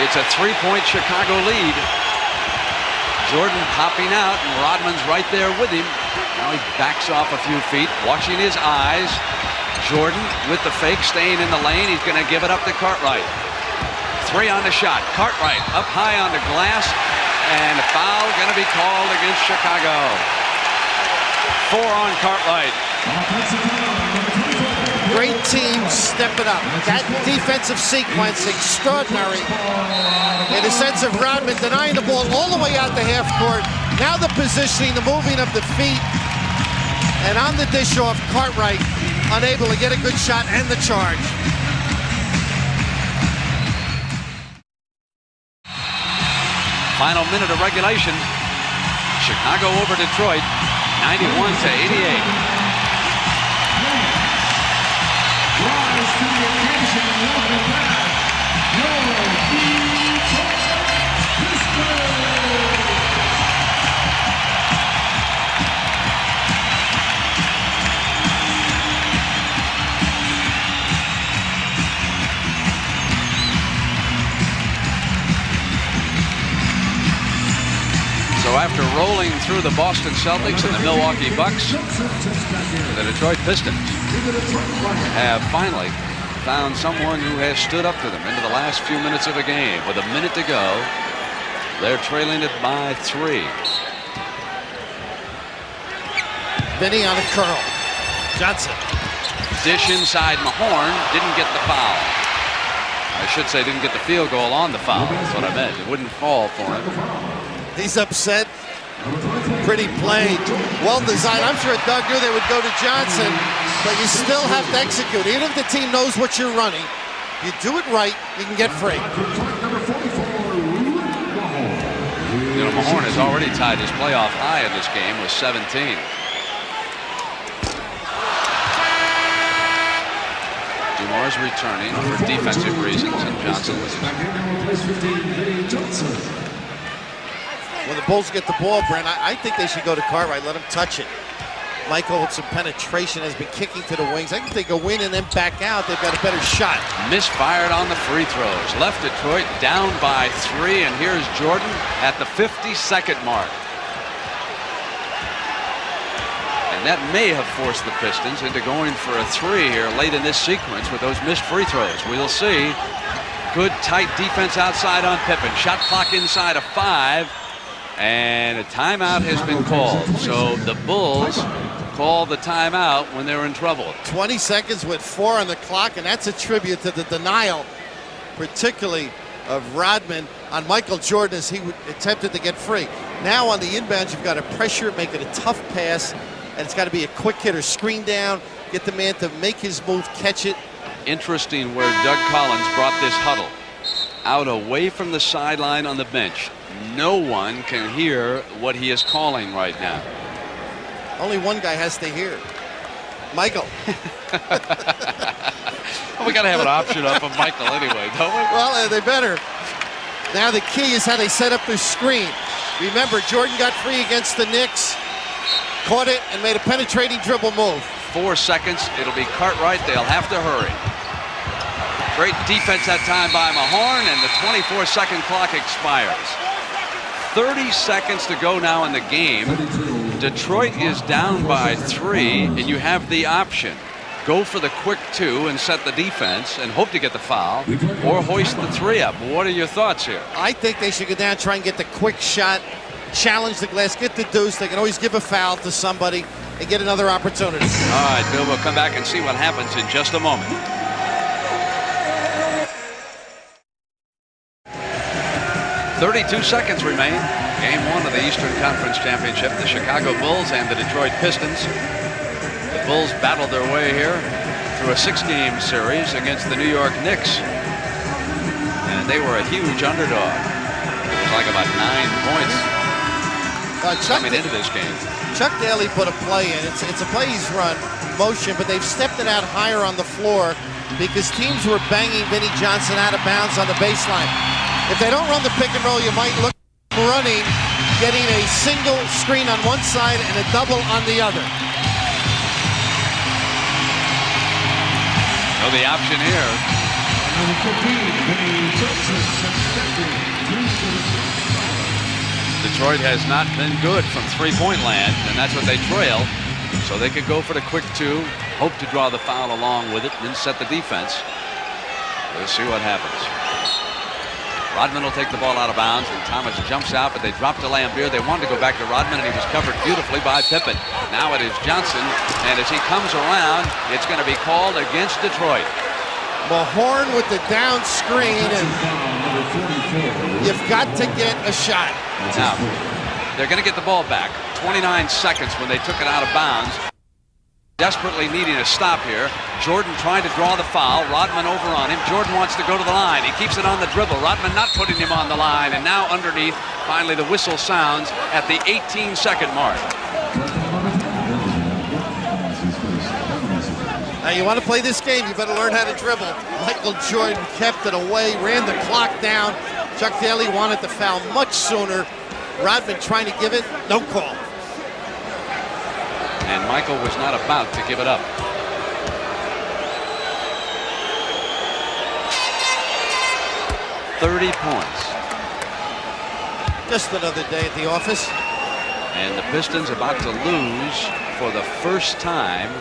It's a 3-point Chicago lead. Jordan popping out, and Rodman's right there with him. Now he backs off a few feet, watching his eyes. Jordan with the fake, staying in the lane. He's going to give it up to Cartwright. 3 on the shot. Cartwright up high on the glass, and a foul going to be called against Chicago. 4 on Cartwright. Great team stepping up. That defensive sequence, extraordinary. In the sense of Rodman denying the ball all the way out to half court. Now the positioning, the moving of the feet. And on the dish off, Cartwright unable to get a good shot and the charge. Final minute of regulation. Chicago over Detroit, 91-88. So after rolling through the Boston Celtics and the Milwaukee Bucks, the Detroit Pistons have finally found someone who has stood up to them into the last few minutes of a game. With a minute to go, they're trailing it by 3. Vinny on a curl. Johnson. Dish inside Mahorn, didn't get the foul. I should say didn't get the field goal on the foul. That's what I meant. It wouldn't fall for him. He's upset. Pretty plain. Well designed. I'm sure Doug knew they would go to Johnson, but you still have to execute. Even if the team knows what you're running, you do it right, you can get free. You know, Mahorn has already tied his playoff high in this game with 17. Dumars returning for defensive reasons, and Johnson was. When the Bulls get the ball, Brent, I think they should go to Cartwright, let him touch it. Michael with some penetration has been kicking to the wings. I think they go in and then back out. They've got a better shot. Misfired on the free throws. Left Detroit down by 3, and here's Jordan at the 52nd mark. And that may have forced the Pistons into going for a 3 here late in this sequence with those missed free throws. We'll see. Good tight defense outside on Pippen. Shot clock inside of 5. And a timeout has been called. So the Bulls call the timeout when they're in trouble. 20 seconds with 4 on the clock, and that's a tribute to the denial, particularly of Rodman on Michael Jordan as he attempted to get free. Now on the inbound, you've got to pressure, make it a tough pass, and it's got to be a quick hitter, screen down, get the man to make his move, catch it. Interesting where Doug Collins brought this huddle out away from the sideline on the bench. No one can hear what he is calling right now. Only one guy has to hear. Michael. Well, we got to have an option up of Michael anyway, don't we? Well, they better. Now the key is how they set up their screen. Remember, Jordan got free against the Knicks, caught it, and made a penetrating dribble move. 4 seconds. It'll be Cartwright. They'll have to hurry. Great defense that time by Mahorn, and the 24-second clock expires. 30 seconds to go now in the game. Detroit is down by 3, and you have the option. Go for the quick 2 and set the defense and hope to get the foul, or hoist the 3 up. What are your thoughts here? I think they should go down, try and get the quick shot, challenge the glass, get the deuce. They can always give a foul to somebody and get another opportunity. All right, Bill, we'll come back and see what happens in just a moment. "32 seconds remain. Game 1 of the Eastern Conference Championship. The Chicago Bulls and the Detroit Pistons. The Bulls battled their way here through a 6-game series against the New York Knicks. And they were a huge underdog. It was like about 9 points coming into this game. Chuck Daly put a play in. It's a play he's run, motion, but they've stepped it out higher on the floor because teams were banging Vinnie Johnson out of bounds on the baseline. If they don't run the pick and roll, you might look running, getting a single screen on one side and a double on the other. So the option here. Detroit has not been good from three-point land, and that's what they trail. So they could go for the quick 2, hope to draw the foul along with it, and then set the defense. We'll see what happens. Rodman will take the ball out of bounds, and Thomas jumps out, but they drop to Laimbeer. They wanted to go back to Rodman, and he was covered beautifully by Pippen. Now it is Johnson, and as he comes around, it's going to be called against Detroit. Mahorn with the down screen, and you've got to get a shot. Now, they're going to get the ball back. 29 seconds when they took it out of bounds. Desperately needing a stop here. Jordan trying to draw the foul. Rodman over on him. Jordan wants to go to the line. He keeps it on the dribble. Rodman not putting him on the line. And now underneath, finally the whistle sounds at the 18-second mark. Now you want to play this game, you better learn how to dribble. Michael Jordan kept it away, ran the clock down. Chuck Daly wanted the foul much sooner. Rodman trying to give it, no call. And Michael was not about to give it up. "30 points. Just another day at the office. And the Pistons about to lose for the first time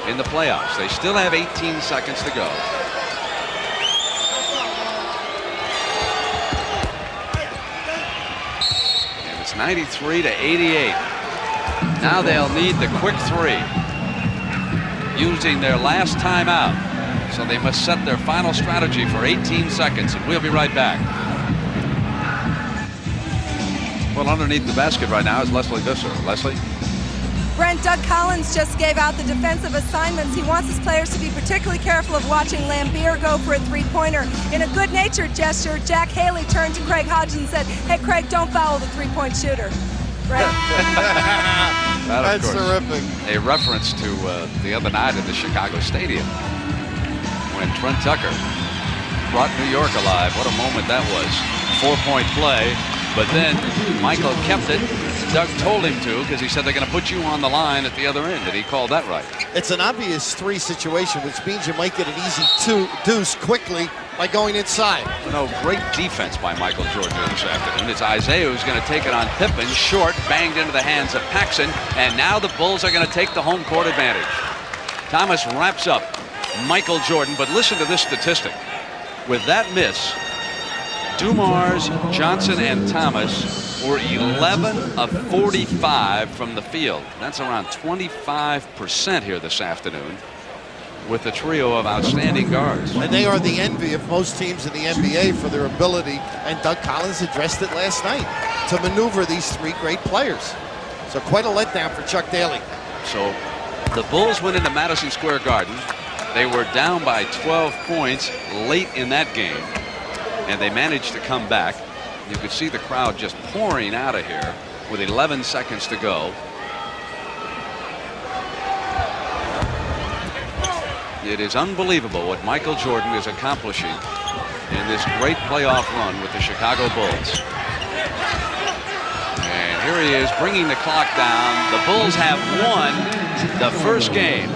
in the playoffs. They still have 18 seconds to go. And it's 93-88. Now they'll need the quick 3, using their last timeout. So they must set their final strategy for 18 seconds, and we'll be right back. Well, underneath the basket right now is Leslie Visser. Leslie? Brent, Doug Collins just gave out the defensive assignments. He wants his players to be particularly careful of watching Laimbeer go for a three-pointer. In a good-natured gesture, Jack Haley turned to Craig Hodges and said, "Hey, Craig, don't foul the three-point shooter." Right? That's terrific. A reference to the other night in the Chicago Stadium when Trent Tucker brought New York alive. What a moment that was. 4-point play, but then Michael kept it. Doug told him to because he said they're going to put you on the line at the other end, and he called that right. It's an obvious 3 situation, which means you might get an easy deuce quickly by going inside. No, great defense by Michael Jordan this afternoon. It's Isiah who's going to take it on Pippen. Short, banged into the hands of Paxson, and now the Bulls are going to take the home court advantage. Thomas wraps up Michael Jordan, but listen to this statistic. With that miss, Dumars, Johnson, and Thomas were 11 of 45 from the field. That's around 25% here this afternoon with the trio of outstanding guards. And they are the envy of most teams in the NBA for their ability, and Doug Collins addressed it last night, to maneuver these 3 great players. So quite a letdown for Chuck Daly. So the Bulls went into Madison Square Garden. They were down by 12 points late in that game, and they managed to come back. You could see the crowd just pouring out of here with 11 seconds to go. It is unbelievable what Michael Jordan is accomplishing in this great playoff run with the Chicago Bulls. And here he is bringing the clock down. The Bulls have won the first game.